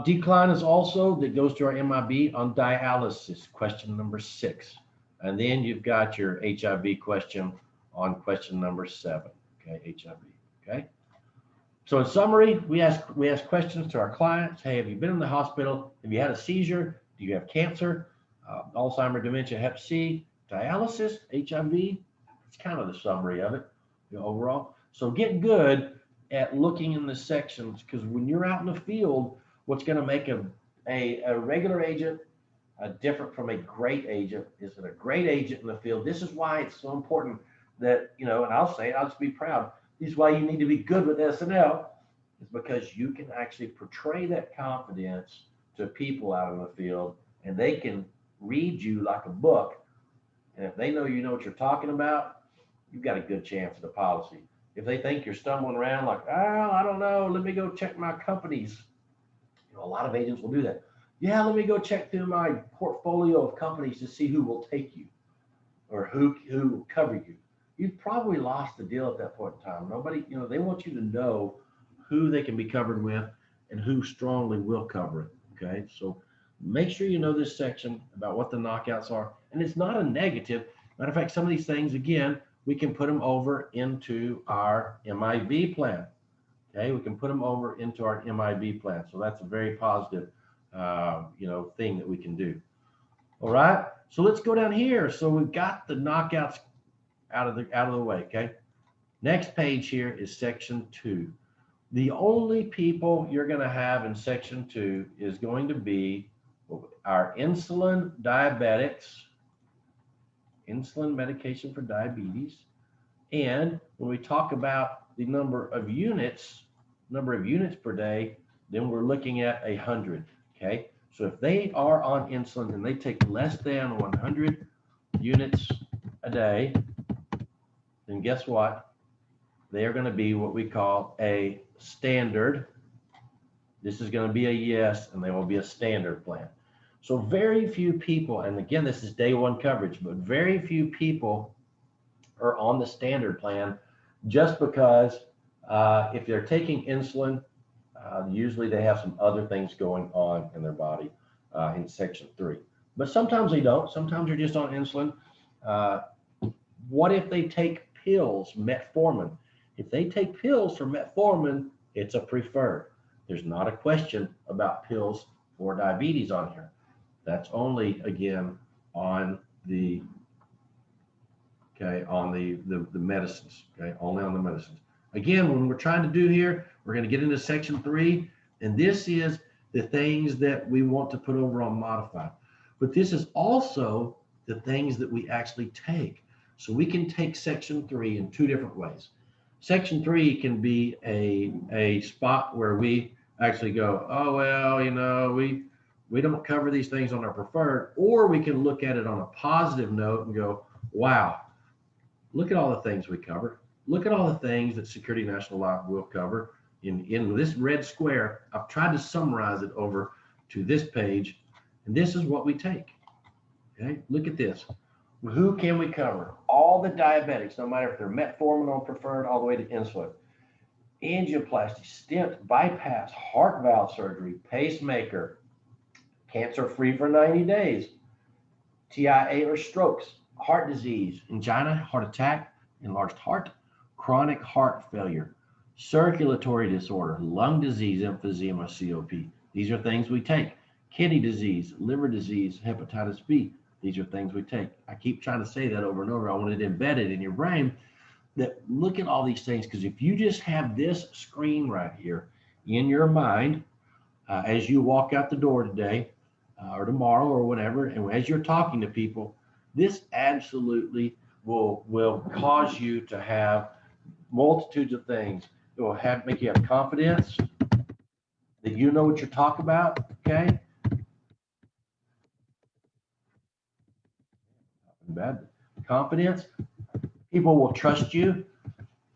Decline is also, that goes to our MIB on dialysis, question number 6. And then you've got your HIV question on question number 7, okay, HIV, okay? So in summary, we ask questions to our clients. Hey, have you been in the hospital? Have you had a seizure? Do you have cancer? Alzheimer's, dementia, Hep C, dialysis, HIV? It's kind of the summary of it, overall. So get good at looking in the sections, because when you're out in the field, what's going to make a regular agent different from a great agent is that a great agent in the field, this is why it's so important that, you know, and I'll say it, I'll just be proud. This is why you need to be good with SNL, is because you can actually portray that confidence to people out in the field, and they can read you like a book. And if they know you know what you're talking about, you've got a good chance of the policy. If they think you're stumbling around like, oh, I don't know, let me go check my companies. You know, a lot of agents will do that. Yeah, let me go check through my portfolio of companies to see who will take you or who will cover you. You've probably lost the deal at that point in time. Nobody, you know, they want you to know who they can be covered with and who strongly will cover it. Okay, so make sure you know this section about what the knockouts are, and it's not a negative. Matter of fact, some of these things, again, we can put them over into our MIB plan. Okay, we can put them over into our MIB plan. So that's a very positive, you know, thing that we can do. All right, so let's go down here. So we've got the knockouts out of the way. Okay, next page here is section 2. The only people you're going to have in section 2 is going to be our insulin diabetics, insulin medication for diabetes. And when we talk about the number of units per day, then we're looking at 100. Okay, so if they are on insulin and they take less than 100 units a day, then guess what? They are going to be what we call a standard. This is going to be a yes, and they will be a standard plan. So very few people, and again, this is day one coverage, but very few people are on the standard plan just because if they're taking insulin, usually they have some other things going on in their body in section 3. But sometimes they don't. Sometimes they're just on insulin. What if they take pills, metformin? If they take pills for metformin, it's a preferred. There's not a question about pills for diabetes on here. That's only, again, on the medicines, okay, only on the medicines. Again, when we're trying to do here, we're going to get into section 3, and this is the things that we want to put over on modified. But this is also the things that we actually take. So we can take section 3 in 2 different ways. Section 3 can be a spot where we actually go, oh, well, you know, we don't cover these things on our preferred, or we can look at it on a positive note and go, wow, look at all the things we cover. Look at all the things that Security National Life will cover. In this red square, I've tried to summarize it over to this page, and this is what we take. Okay, look at this. Who can we cover? All the diabetics, no matter if they're metformin on preferred all the way to insulin. Angioplasty, stent, bypass, heart valve surgery, pacemaker, cancer-free for 90 days, TIA or strokes, heart disease, angina, heart attack, enlarged heart, chronic heart failure, circulatory disorder, lung disease, emphysema, COP. These are things we take. Kidney disease, liver disease, hepatitis B. These are things we take. I keep trying to say that over and over. I want it embedded in your brain that look at all these things, because if you just have this screen right here in your mind as you walk out the door today or tomorrow or whatever, and as you're talking to people, this absolutely will cause you to have multitudes of things. It will make you have confidence that you know what you're talking about. Okay. Bad confidence. People will trust you.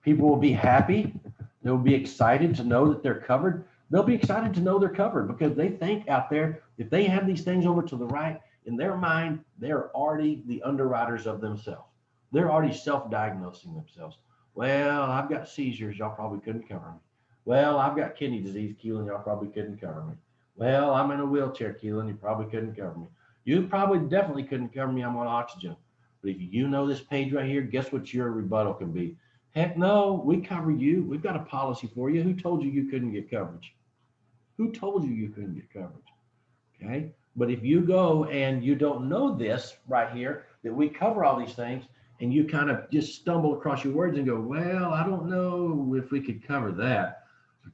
People will be happy. They'll be excited to know that they're covered. They'll be excited to know they're covered because they think out there, if they have these things over to the right, in their mind, they're already the underwriters of themselves. They're already self-diagnosing themselves. Well, I've got seizures. Y'all probably couldn't cover me. Well, I've got kidney disease, Keelan. Y'all probably couldn't cover me. Well, I'm in a wheelchair, Keelan. You probably couldn't cover me. You probably definitely couldn't cover me. I'm on oxygen. But if you know this page right here, guess what your rebuttal can be? Heck no, we cover you. We've got a policy for you. Who told you you couldn't get coverage? Who told you you couldn't get coverage? Okay. But if you go and you don't know this right here, that we cover all these things, and you kind of just stumble across your words and go, well, I don't know if we could cover that.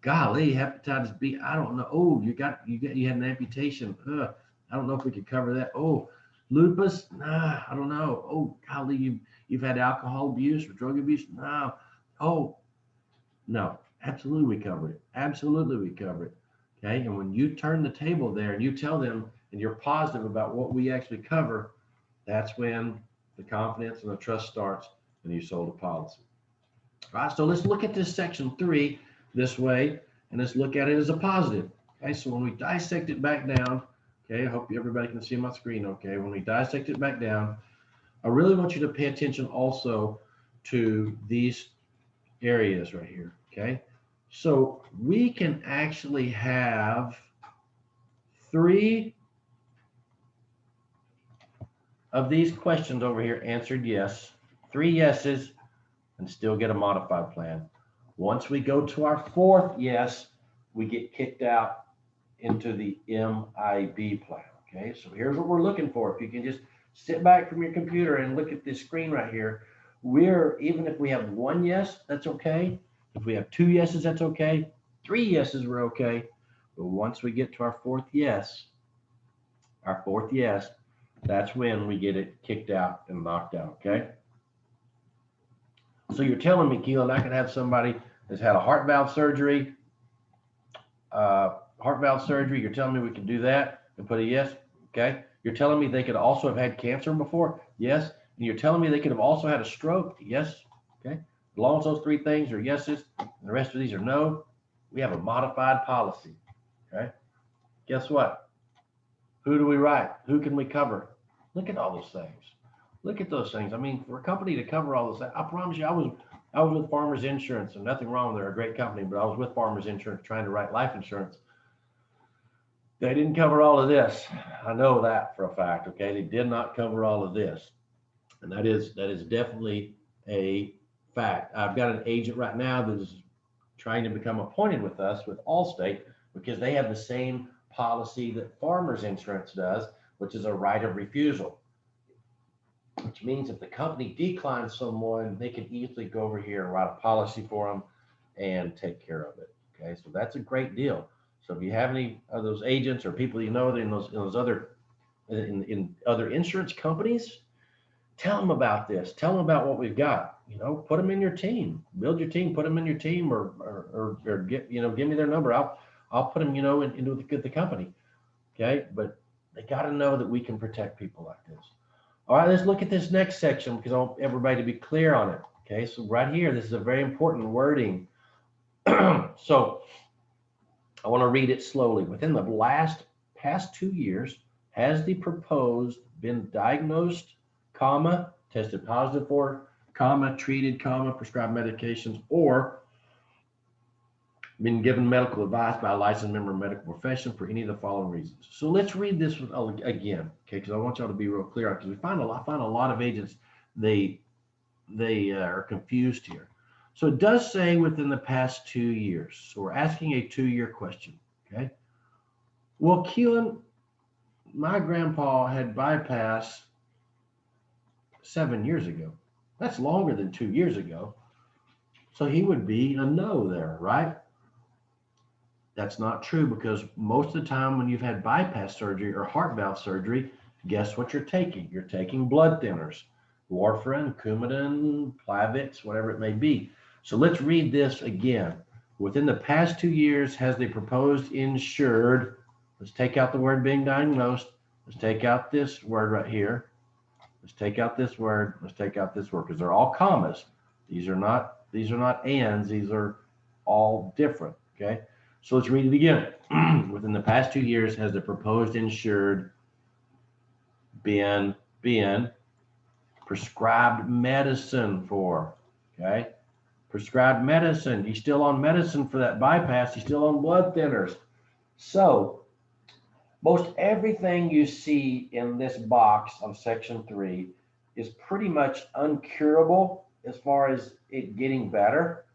Golly, hepatitis B, I don't know. Oh, you had an amputation. I don't know if we could cover that. Oh, Lupus? Nah, I don't know. Oh, golly, you've had alcohol abuse or drug abuse? No. Oh, no. Absolutely, we cover it. Absolutely, we cover it. Okay. And when you turn the table there and you tell them and you're positive about what we actually cover, that's when the confidence and the trust starts and you sold a policy. All right. So let's look at this section 3 this way and let's look at it as a positive. Okay. So when we dissect it back down, okay, I hope everybody can see my screen. Okay. When we dissect it back down, I really want you to pay attention also to these areas right here. Okay. So we can actually have 3 of these questions over here answered yes, 3 yeses, and still get a modified plan. Once we go to our 4th yes, we get kicked out into the MIB plan. Okay, so here's what we're looking for. If you can just sit back from your computer and look at this screen right here, even if we have 1 yes, that's okay. If we have 2 yeses, that's okay. 3 yeses, we're okay. But once we get to our 4th yes, that's when we get it kicked out and knocked out. Okay. So you're telling me, Keelan, I could have somebody that's had a heart valve surgery. You're telling me we can do that and put a yes. Okay. You're telling me they could also have had cancer before. Yes. And you're telling me they could have also had a stroke. Yes. Okay. As long as those 3 things are yeses and the rest of these are no, we have a modified policy. Okay. Guess what? Who do we write? Who can we cover? Look at all those things. Look at those things. I mean, for a company to cover all those, I promise you, I was with Farmers Insurance, and nothing wrong. They're a great company, but I was with Farmers Insurance trying to write life insurance. They didn't cover all of this. I know that for a fact. Okay, they did not cover all of this, and that is definitely a fact. I've got an agent right now that is trying to become appointed with us with Allstate because they have the same policy that Farmers Insurance does, which is a right of refusal, which means if the company declines someone, they can easily go over here and write a policy for them and take care of it. Okay, so that's a great deal. So if you have any of those agents or people you know in those other in other insurance companies, tell them about this. Tell them about what we've got. You know, put them in your team. Build your team. Put them in your team, or get give me their number. I'll put them into the company. Okay, but they got to know that we can protect people like this. All right, let's look at this next section because I want everybody to be clear on it. Okay, so right here, this is a very important wording. So I want to read it slowly. Within the past 2 years, has the proposed been diagnosed, comma, tested positive for, comma, treated, comma, prescribed medications, or been given medical advice by a licensed member of medical profession for any of the following reasons. So let's read this again, okay? Because I want y'all to be real clear, because I find a lot of agents they are confused here. So it does say within the past 2 years. So we're asking a 2-year question, okay? Well, Keelan, my grandpa had bypass 7 years ago. That's longer than 2 years ago. So he would be a no there, right? That's not true because most of the time when you've had bypass surgery or heart valve surgery, guess what you're taking? You're taking blood thinners, warfarin, Coumadin, Plavix, whatever it may be. So let's read this again. Within the past 2 years, has the proposed insured, let's take out the word being diagnosed. Let's take out this word right here. Let's take out this word. Let's take out this word because they're all commas. These are not ands. These are all different. Okay. So let's read it again. Within the past 2 years, has the proposed insured been prescribed medicine for? Okay. Prescribed medicine. He's still on medicine for that bypass. He's still on blood thinners. So most everything you see in this box of section 3 is pretty much uncurable as far as it getting better.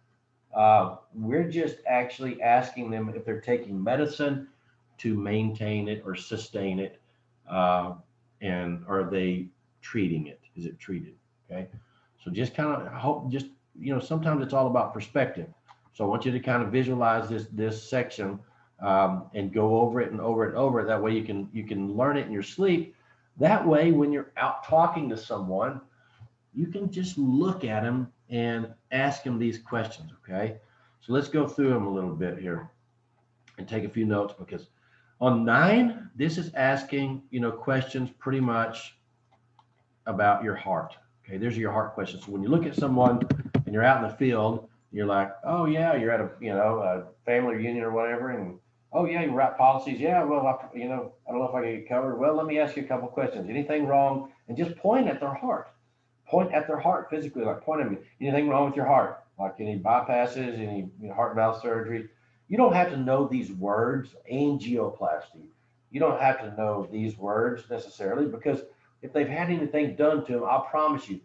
We're just actually asking them if they're taking medicine to maintain it or sustain it, and are they treating it? Is it treated? Okay. So just kind of hope, just, sometimes it's all about perspective. So I want you to kind of visualize this section and go over it and over it. That way you can learn it in your sleep. That way, when you're out talking to someone, you can just look at them and ask them these questions, okay? So let's go through them a little bit here and take a few notes, because on 9, this is asking, questions pretty much about your heart. Okay, there's your heart questions. So when you look at someone and you're out in the field, you're like, oh yeah, you're at a family reunion or whatever, and oh yeah, you write policies. Yeah, well, I don't know if I can get covered. Well, let me ask you a couple questions. Anything wrong? And just point at their heart. Point at their heart physically, like point at me. Anything wrong with your heart? Like any bypasses, any heart valve surgery? You don't have to know these words, angioplasty. You don't have to know these words necessarily, because if they've had anything done to them, I'll promise you,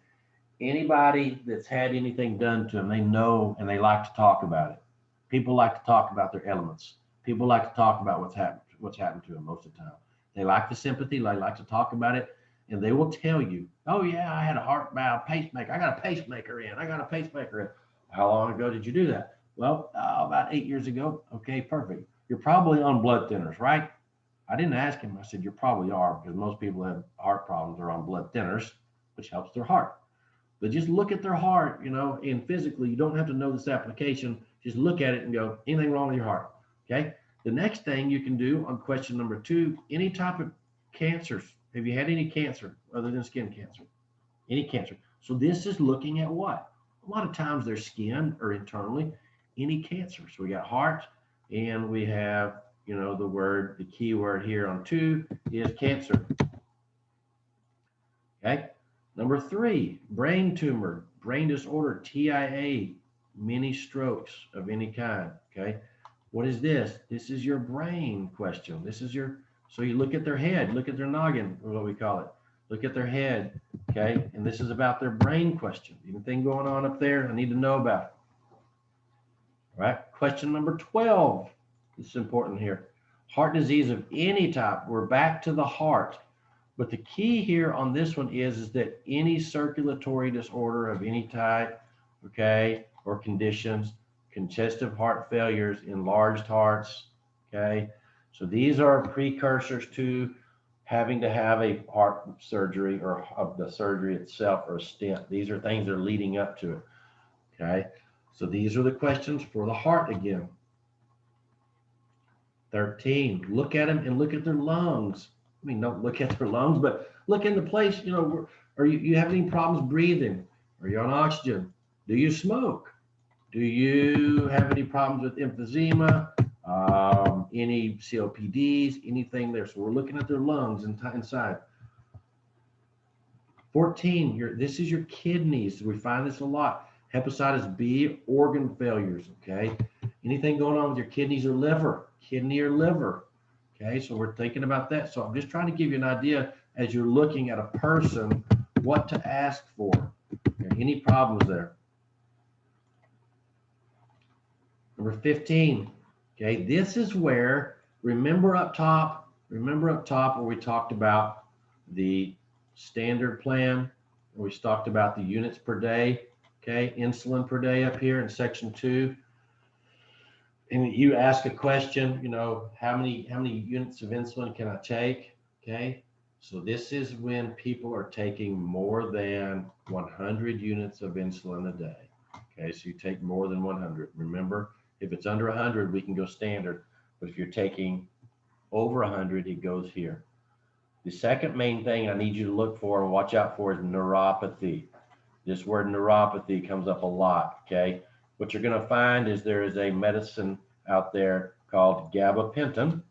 anybody that's had anything done to them, they know and they like to talk about it. People like to talk about their elements. People like to talk about what's happened to them most of the time. They like the sympathy. They like to talk about it, and they will tell you, "Oh yeah, I had a heart valve pacemaker. I got a pacemaker in. I got a pacemaker in." How long ago did you do that? Well, about 8 years ago. Okay, perfect. You're probably on blood thinners, right? I didn't ask him. I said, you probably are, because most people have heart problems are on blood thinners, which helps their heart. But just look at their heart, and physically, you don't have to know this application. Just look at it and go, anything wrong with your heart? Okay. The next thing you can do on question number 2, any type of cancers. Have you had any cancer other than skin cancer? Any cancer. So this is looking at what? A lot of times their skin or internally, any cancer. So we got heart, and we have, the key word here on 2 is cancer. Okay. Number 3, brain tumor, brain disorder, TIA, many strokes of any kind. Okay. What is this? This is your brain question. So you look at their head, look at their noggin, or what we call it. Look at their head. Okay. And this is about their brain question. Anything going on up there? I need to know about it. All right. Question number 12. This is important here. Heart disease of any type. We're back to the heart. But the key here on this one is that any circulatory disorder of any type, okay, or conditions, congestive heart failures, enlarged hearts, okay. So these are precursors to having to have a heart surgery, or of the surgery itself, or a stent. These are things that are leading up to it, okay. So these are the questions for the heart again. 13, look at them and look at their lungs. I mean, don't look at their lungs, but look in the place, are you have any problems breathing? Are you on oxygen? Do you smoke? Do you have any problems with emphysema? Any COPDs, anything there? So we're looking at their lungs inside. 14, this is your kidneys. We find this a lot. Hepatitis B, organ failures, okay? Anything going on with your kidneys or liver, kidney or liver, okay? So we're thinking about that. So I'm just trying to give you an idea as you're looking at a person, what to ask for. Okay? Any problems there? Number 15, okay? This is where, remember up top where we talked about the standard plan, where we talked about the units per day, okay? Insulin per day up here in section 2. And you ask a question, how many units of insulin can I take? Okay. So this is when people are taking more than 100 units of insulin a day. Okay. So you take more than 100. Remember, if it's under 100, we can go standard. But if you're taking over 100, it goes here. The second main thing I need you to look for and watch out for is neuropathy. This word neuropathy comes up a lot. Okay. What you're going to find is there is a medicine out there called gabapentin.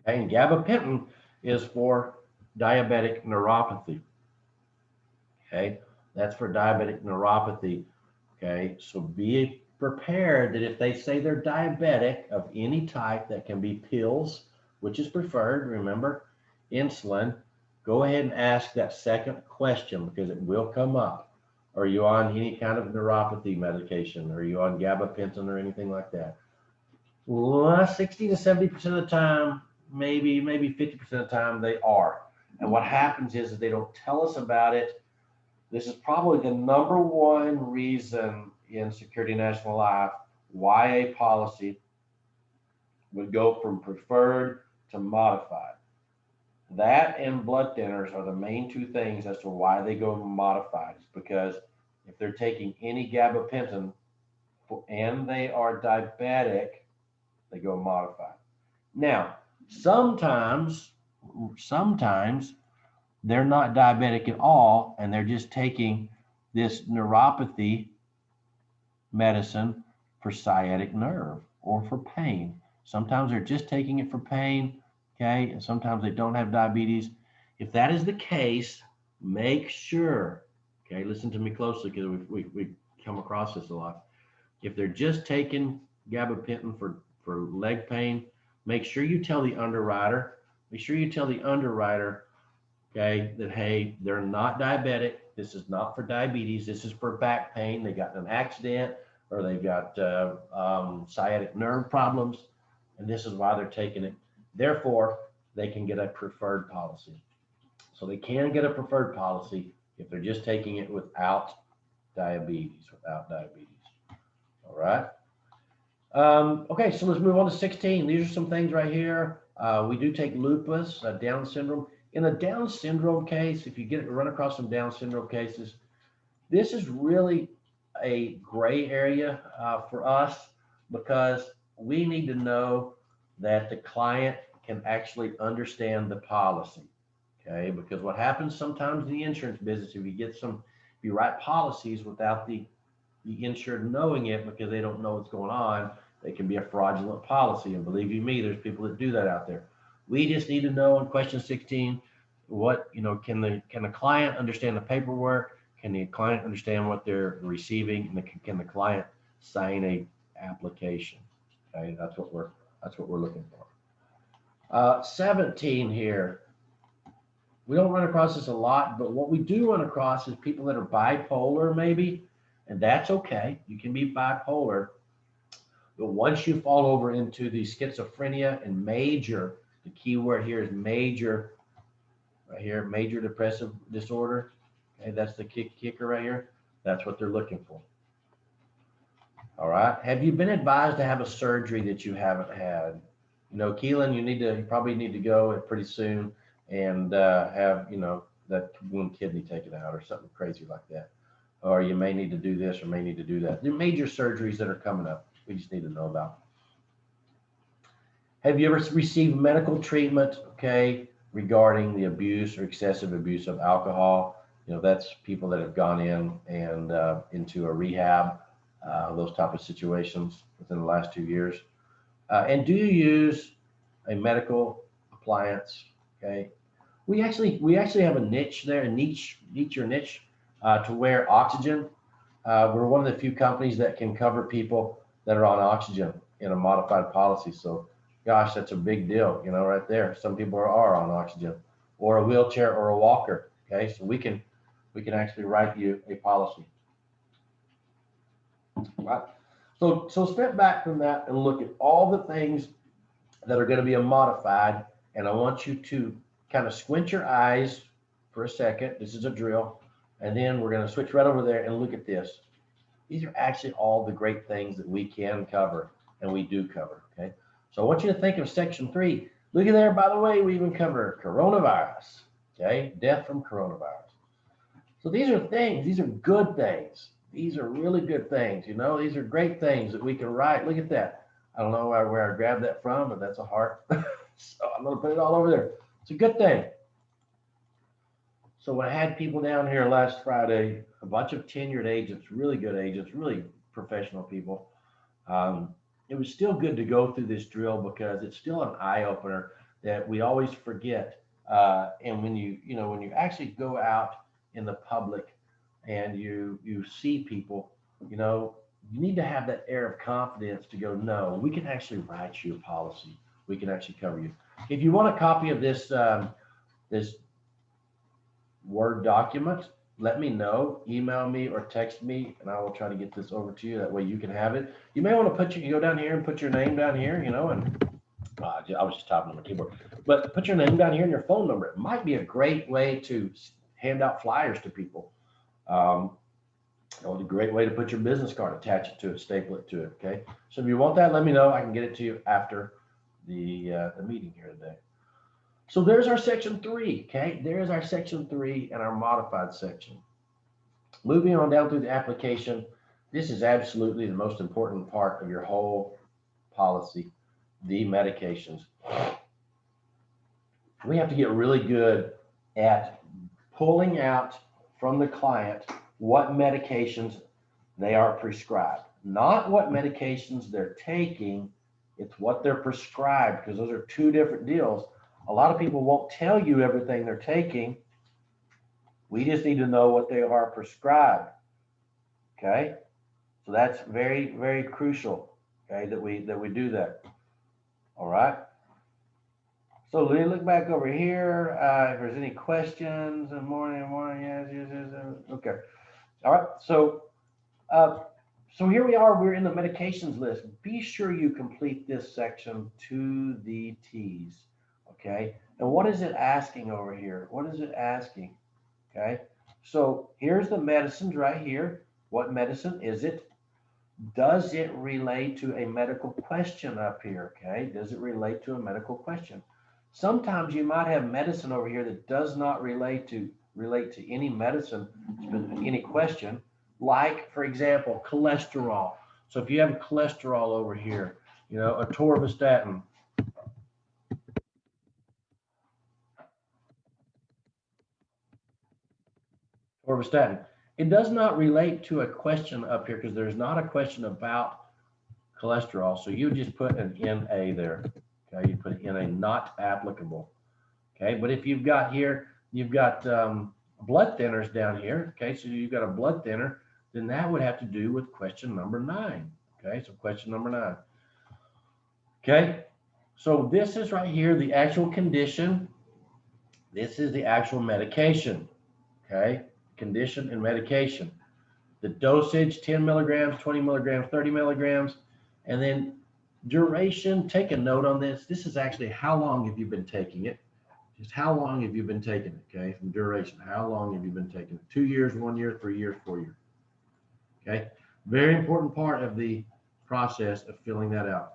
And gabapentin is for diabetic neuropathy. Okay, that's for diabetic neuropathy. Okay, so be prepared that if they say they're diabetic of any type, that can be pills, which is preferred, remember, insulin, go ahead and ask that second question, because it will come up. Are you on any kind of neuropathy medication? Are you on gabapentin or anything like that? Well, 60 to 70% of the time, maybe 50% of the time, they are. And what happens is they don't tell us about it. This is probably the number one reason in Security National Life why a policy would go from preferred to modified. That and blood thinners are the main two things as to why they go modified. It's because if they're taking any gabapentin and they are diabetic, they go modified. Now, sometimes they're not diabetic at all, and they're just taking this neuropathy medicine for sciatic nerve or for pain. Sometimes they're just taking it for pain, okay? And sometimes they don't have diabetes. If that is the case, make sure, okay, listen to me closely because we come across this a lot. If they're just taking gabapentin for leg pain, make sure you tell the underwriter, okay, that, hey, they're not diabetic. This is not for diabetes. This is for back pain. They got in an accident or they've got sciatic nerve problems, and this is why they're taking it. Therefore, they can get a preferred policy. So they can get a preferred policy if they're just taking it without diabetes. All right. Okay, so let's move on to 16. These are some things right here. We do take lupus, Down syndrome. In a Down syndrome case, if you run across some Down syndrome cases, this is really a gray area for us because we need to know that the client can actually understand the policy. Okay, because what happens sometimes in the insurance business, if you write policies without the insured knowing it because they don't know what's going on, they can be a fraudulent policy. And believe you me, there's people that do that out there. We just need to know in question 16, what, can the client understand the paperwork? Can the client understand what they're receiving? And can the client sign a application? Okay, that's what we're looking for. 17 here. We don't run across this a lot, but what we do run across is people that are bipolar maybe, and that's okay. You can be bipolar. But once you fall over into the schizophrenia and major, the key word here is major, right here, major depressive disorder. Okay, that's the kicker right here. That's what they're looking for. All right. Have you been advised to have a surgery that you haven't had? Keelan, you probably need to go pretty soon and have, that one kidney taken out or something crazy like that. Or you may need to do this or may need to do that. There are major surgeries that are coming up. We just need to know about. Have you ever received medical treatment, okay, regarding the abuse or excessive abuse of alcohol? That's people that have gone in and into a rehab, those type of situations within the last 2 years. And do you use a medical appliance? Okay, we actually have a niche there, niche to wear oxygen. We're one of the few companies that can cover people that are on oxygen in a modified policy. So, gosh, that's a big deal, right there. Some people are on oxygen or a wheelchair or a walker. Okay, so we can actually write you a policy. Right. So step back from that and look at all the things that are going to be a modified. And I want you to kind of squint your eyes for a second. This is a drill. And then we're going to switch right over there and look at this. These are actually all the great things that we can cover and we do cover. Okay. So I want you to think of section 3. Look at there. By the way, we even cover coronavirus. Okay. Death from coronavirus. So these are things. These are good things. These are really good things. These are great things that we can write. Look at that. I don't know where I grabbed that from, but that's a heart. So I'm going to put it all over there. It's a good thing. So I had people down here last Friday, a bunch of tenured agents, really good agents, really professional people. It was still good to go through this drill because it's still an eye opener that we always forget. And when you actually go out in the public and you see people, you need to have that air of confidence to go, no, we can actually write you a policy. We can actually cover you. If you want a copy of this Word document, let me know, email me or text me, and I will try to get this over to you. That way you can have it. You may want to go down here and put your name down here, and I was just typing on my keyboard, but put your name down here and your phone number. It might be a great way to hand out flyers to people. It's a great way to put your business card, attach it to it, staple it to it. Okay. So if you want that, let me know. I can get it to you after the meeting here today. So there's our section 3, okay? There's our section 3 and our modified section. Moving on down through the application, this is absolutely the most important part of your whole policy, the medications. We have to get really good at pulling out from the client what medications they are prescribed, not what medications they're taking, it's what they're prescribed, because those are two different deals. A lot of people won't tell you everything they're taking. We just need to know what they are prescribed. Okay, so that's very, very crucial. Okay, that we do that. All right. So we look back over here. If there's any questions, morning, yes. Okay. All right. So here we are. We're in the medications list. Be sure you complete this section to the T's. Okay. And what is it asking over here? What is it asking? Okay. So here's the medicines right here. What medicine is it? Does it relate to a medical question up here? Okay. Does it relate to a medical question? Sometimes you might have medicine over here that does not relate to any medicine, any question, like, for example, cholesterol. So if you have cholesterol over here, you know, atorvastatin. Atorvastatin. It does not relate to a question up here because there's not a question about cholesterol. So you just put an NA there. Okay, you put NA not applicable. Okay, but if you've got here, you've got blood thinners down here. Okay, so you've got a blood thinner, then that would have to do with question number 9. Okay, so question number 9. Okay, so this is right here, the actual condition. This is the actual medication. Okay, condition and medication. The dosage, 10 milligrams, 20 milligrams, 30 milligrams, and then duration. Take a note on this. This is actually how long have you been taking it. Just how long have you been taking it, okay, from duration. How long have you been taking it? 2 years, 1 year, 3 years, 4 years. Okay, very important part of the process of filling that out.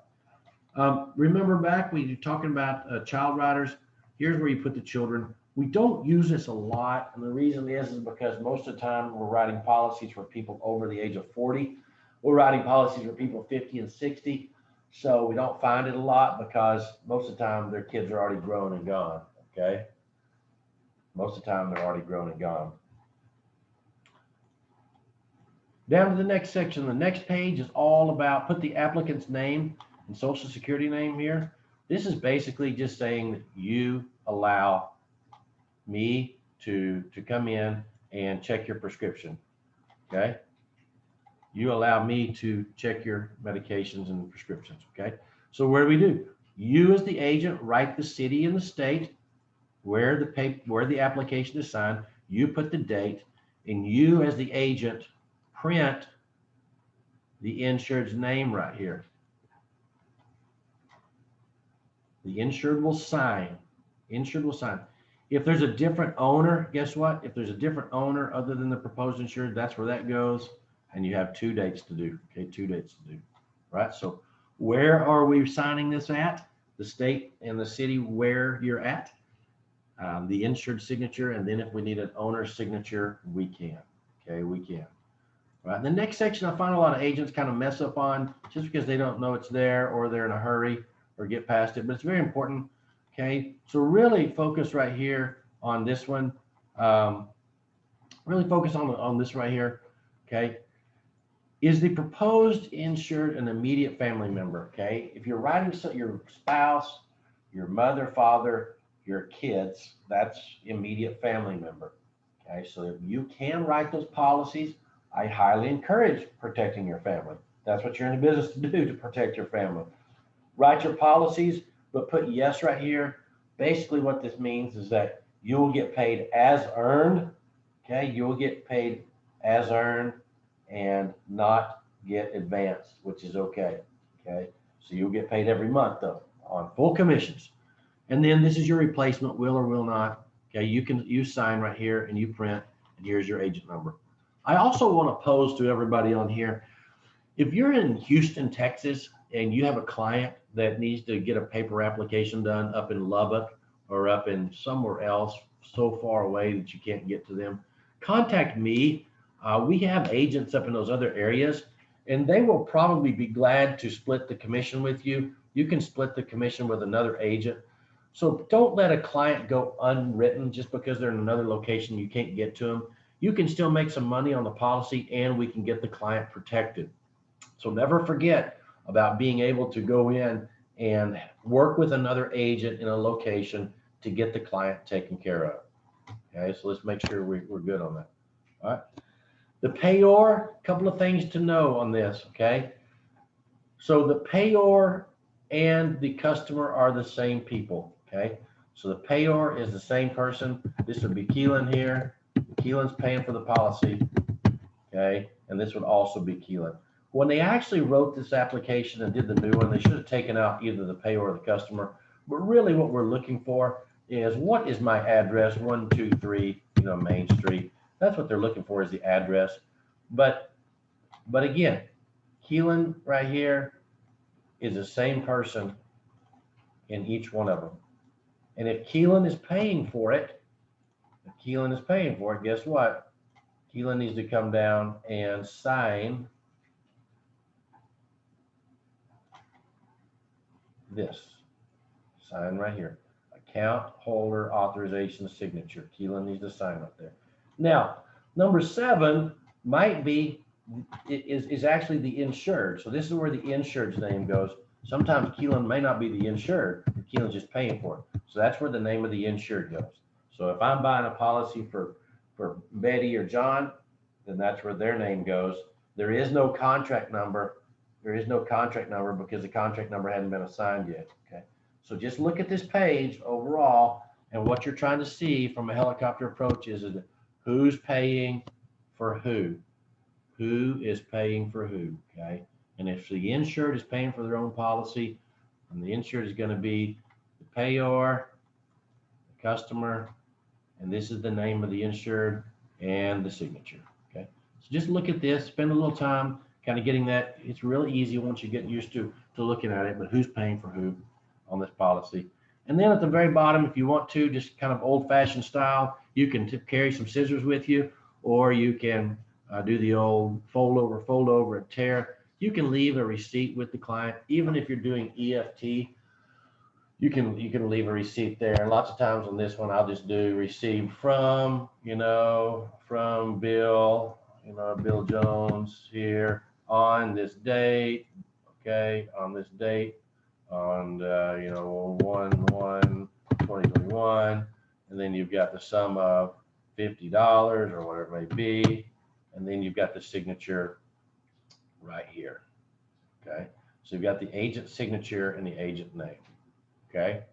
Remember back when you're talking about child riders, here's where you put the children. We don't use this a lot, and the reason is because most of the time we're writing policies for people over the age of 40. We're writing policies for people 50 and 60, so we don't find it a lot because most of the time their kids are already grown and gone, okay? Most of the time they're already grown and gone. Down to the next section. The next page is all about, put the applicant's name and social security name here. This is basically just saying that you allow me to come in and check your prescription, okay? You allow me to check your medications and prescriptions, okay? So what do? You as the agent write the city and the state where the application is signed. You put the date, and you as the agent print the insured's name right here. The insured will sign. Insured will sign. If there's a different owner, guess what? If there's a different owner other than the proposed insured, that's where that goes. And you have 2 dates to do. Okay, 2 dates to do. Right? So where are we signing this at? The state and the city where you're at. The insured signature, and then if we need an owner's signature, we can. Okay, we can. Right. The next section I find a lot of agents kind of mess up on just because they don't know it's there or they're in a hurry or get past it, but it's very important. Okay, so really focus right here on this one. Really focus on this right here. Okay, is the proposed insured an immediate family member? Okay, if you're writing your spouse, your mother, father, your kids, that's immediate family member. Okay, so if you can write those policies, I highly encourage protecting your family. That's what you're in the business to do, to protect your family. Write your policies, but put yes right here. Basically what this means is that you will get paid as earned. Okay, you will get paid as earned and not get advanced, which is okay. Okay, so you'll get paid every month though on full commissions. And then this is your replacement, will or will not. Okay, you sign right here and you print, and here's your agent number. I also want to pose to everybody on here, If you're in Houston, Texas, and you have a client that needs to get a paper application done up in Lubbock or up in somewhere else so far away that you can't get to them, contact me. We have agents up in those other areas, and they will probably be glad to split the commission with you. You can split the commission with another agent. So don't let a client go unwritten just because they're in another location, you can't get to them. You can still make some money on the policy and we can get the client protected. So never forget about being able to go in and work with another agent in a location to get the client taken care of. Okay, so let's make sure we're good on that. All right. The payor, a couple of things to know on this, okay? So the payor and the customer are the same people, okay? So the payor is the same person. This would be Keelan here. Keelan's paying for the policy, okay? And this would also be Keelan. When they actually wrote this application and did the new one, they should have taken out either the payor or the customer. But really what we're looking for is, what is my address? 123, Main Street. That's what they're looking for, is the address. But again, Keelan right here is the same person in each one of them. And if Keelan is paying for it, guess what? Keelan needs to come down and sign this. Sign right here. Account holder authorization signature. Keelan needs to sign up there. Now, number 7 might be, is actually the insured. So this is where the insured's name goes. Sometimes Keelan may not be the insured, but Keelan's just paying for it. So that's where the name of the insured goes. So if I'm buying a policy for Betty or John, then that's where their name goes. There is no contract number. There is no contract number because the contract number hadn't been assigned yet. Okay. So just look at this page overall, and what you're trying to see from a helicopter approach is who's paying for who. Who is paying for who, okay? And if the insured is paying for their own policy, and the insured is going to be the payor, the customer, and this is the name of the insured and the signature, okay? So just look at this, spend a little time kind of getting that. It's really easy once you get used to looking at it, but who's paying for who on this policy. And then at the very bottom, if you want to, just kind of old-fashioned style, you can carry some scissors with you, or you can do the old fold over, and tear. You can leave a receipt with the client, even if you're doing EFT. You can leave a receipt there. And lots of times on this one, I'll just do received from, from Bill, Bill Jones here on this date. Okay, on this date, on 1/1/2021, and then you've got the sum of $50 or whatever it may be. And then you've got the signature right here, okay? So you've got the agent signature and the agent name, okay?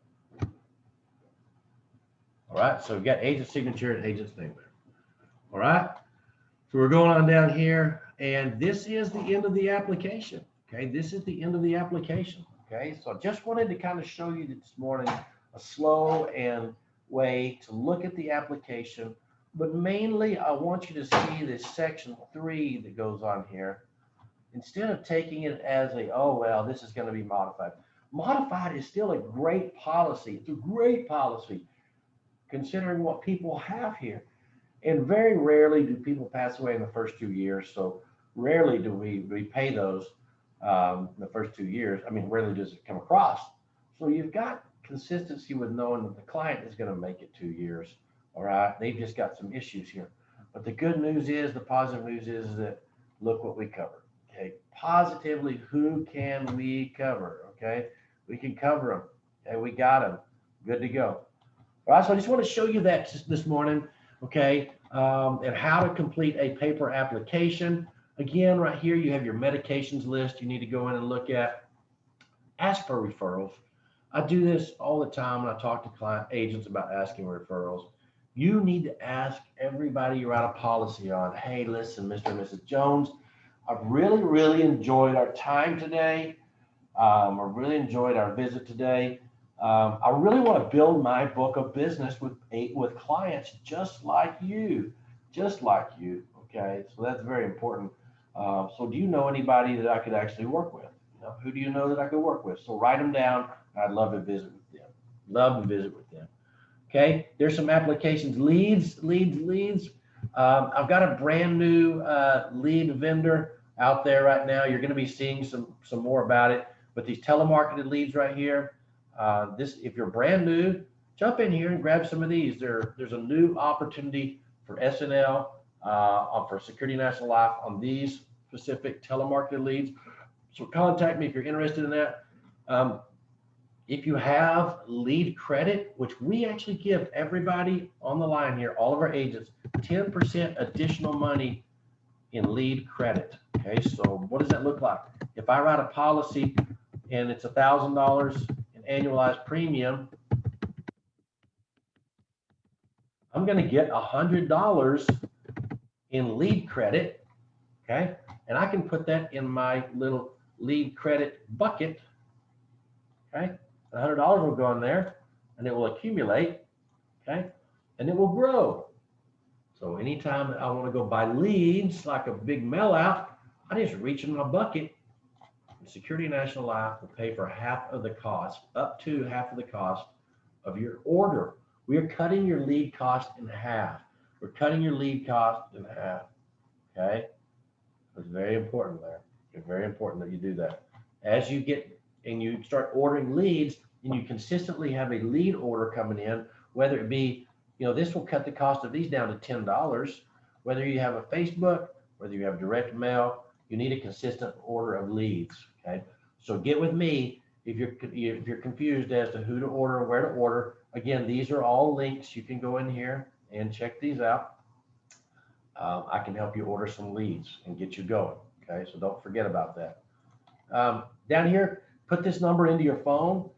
All right, so we've got agent signature and agent's name there. All right, so we're going on down here, and this is the end of the application, okay? This is the end of the application, okay? So I just wanted to kind of show you this morning a slow and way to look at the application. But mainly, I want you to see this section 3 that goes on here. Instead of taking it as oh, well, this is going to be modified. Modified is still a great policy. It's a great policy considering what people have here. And very rarely do people pass away in the first 2 years. So rarely do we pay those in the first 2 years. I mean, rarely does it come across. So you've got consistency with knowing that the client is going to make it 2 years. All right, they've just got some issues here. But the good news is, the positive news is that look what we covered. Okay, positively, who can we cover? Okay, we can cover them. Okay, we got them. Good to go. All right, so I just want to show you that this morning, okay, and how to complete a paper application. Again, right here, you have your medications list you need to go in and look at. Ask for referrals. I do this all the time when I talk to client agents about asking referrals. You need to ask everybody you write a policy on, hey, listen, Mr. and Mrs. Jones, I've really enjoyed our time today. I really enjoyed our visit today. I really want to build my book of business with clients just like you, okay? So that's very important. So do you know anybody that I could actually work with? Who do you know that I could work with? So write them down. I'd love to visit with them. Love to visit with them. Okay, there's some applications, leads. I've got a brand new lead vendor out there right now. You're going to be seeing some more about it. But these telemarketed leads right here, this if you're brand new, jump in here and grab some of these. There's a new opportunity for SNL for Security National Life on these specific telemarketed leads. So contact me if you're interested in that. If you have lead credit, which we actually give everybody on the line here, all of our agents, 10% additional money in lead credit. Okay, so what does that look like? If I write a policy and it's $1,000 in annualized premium, I'm going to get $100 in lead credit. Okay, and I can put that in my little lead credit bucket. Okay, $100 will go in there and it will accumulate. Okay, and it will grow. So anytime that I want to go buy leads, like a big mail out, I just reach in my bucket. Security National Life will pay for half of the cost, up to half of the cost of your order. We are cutting your lead cost in half. We're cutting your lead cost in half. Okay, it's very important there. It's very important that you do that. As you get and you start ordering leads, and you consistently have a lead order coming in, whether it be, this will cut the cost of these down to $10. Whether you have a Facebook, whether you have direct mail, you need a consistent order of leads. Okay, so get with me if you're confused as to who to order and where to order. Again, these are all links. You can go in here and check these out. I can help you order some leads and get you going. Okay, so don't forget about that. Down here, put this number into your phone.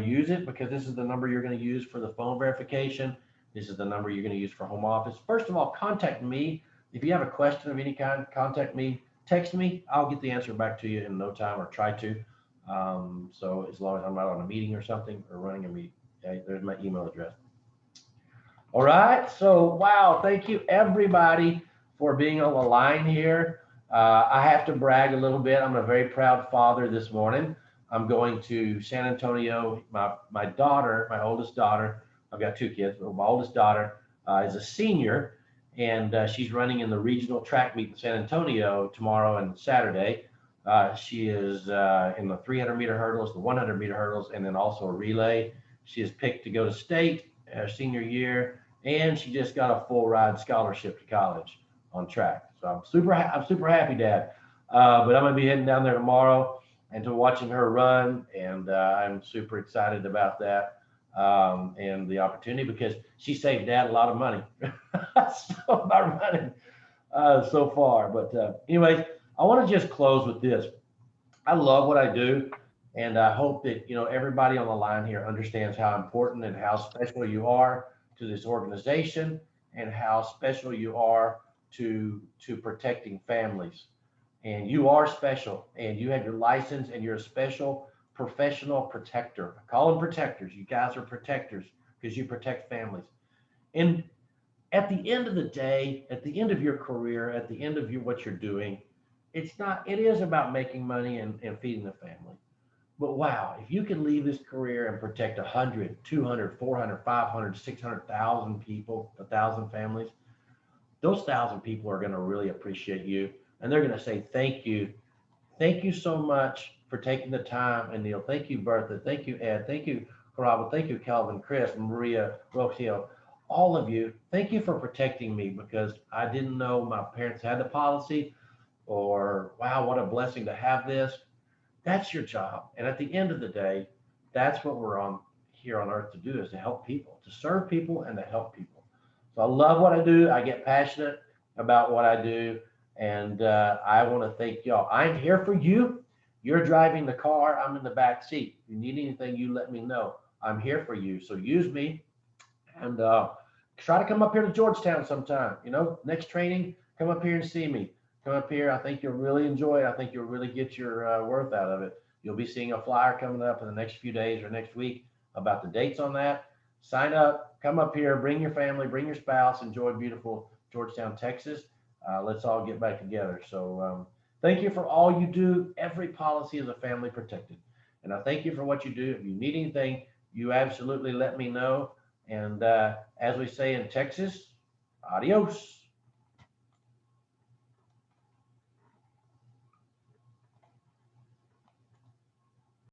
Use it because this is the number you're going to use for the phone verification. This is the number you're going to use for home office. First of all, contact me. If you have a question of any kind, contact me. Text me. I'll get the answer back to you in no time, or try to. So as long as I'm not on a meeting or something or running a meeting. Okay, there's my email address. All right. So, wow. Thank you, everybody, for being on the line here. I have to brag a little bit. I'm a very proud father this morning. I'm going to San Antonio. My daughter, my oldest daughter, I've got two kids, but my oldest daughter is a senior, and she's running in the regional track meet in San Antonio tomorrow and Saturday. She is in the 300-meter hurdles, the 100-meter hurdles, and then also a relay. She is picked to go to state her senior year, and she just got a full ride scholarship to college on track. So I'm super happy, Dad. But I'm gonna be heading down there tomorrow and to watching her run, and I'm super excited about that and the opportunity because she saved Dad a lot of money so by running so far. But anyways, I want to just close with this. I love what I do, and I hope that everybody on the line here understands how important and how special you are to this organization, and how special you are to protecting families. And you are special, and you have your license, and you're a special professional protector. I call them protectors. You guys are protectors because you protect families. And at the end of the day, at the end of your career, at the end of what you're doing, it is about making money and feeding the family. But wow, if you can leave this career and protect 100, 200, 400, 500, 600,000 people, 1,000 families, those 1,000 people are going to really appreciate you. And they're going to say, thank you. Thank you so much for taking the time. And Neil, thank you, Bertha. Thank you, Ed. Thank you, Caraba. Thank you, Calvin, Chris, Maria, Rocio. All of you, thank you for protecting me, because I didn't know my parents had the policy, or wow, what a blessing to have this. That's your job. And at the end of the day, that's what we're on here on earth to do, is to help people, to serve people and to help people. So I love what I do. I get passionate about what I do. And I want to thank y'all. I'm here for you. You're driving the car. I'm in the back seat. If you need anything, you let me know. I'm here for you. So use me, and try to come up here to Georgetown sometime. Next training, come up here and see me. Come up here. I think you'll really enjoy it. I think you'll really get your worth out of it. You'll be seeing a flyer coming up in the next few days or next week about the dates on that. Sign up, come up here, bring your family, bring your spouse, enjoy beautiful Georgetown, Texas. Let's all get back together. So Thank you for all you do. Every policy is a family protected. And I thank you for what you do. If you need anything, you absolutely let me know. And as we say in Texas, adios.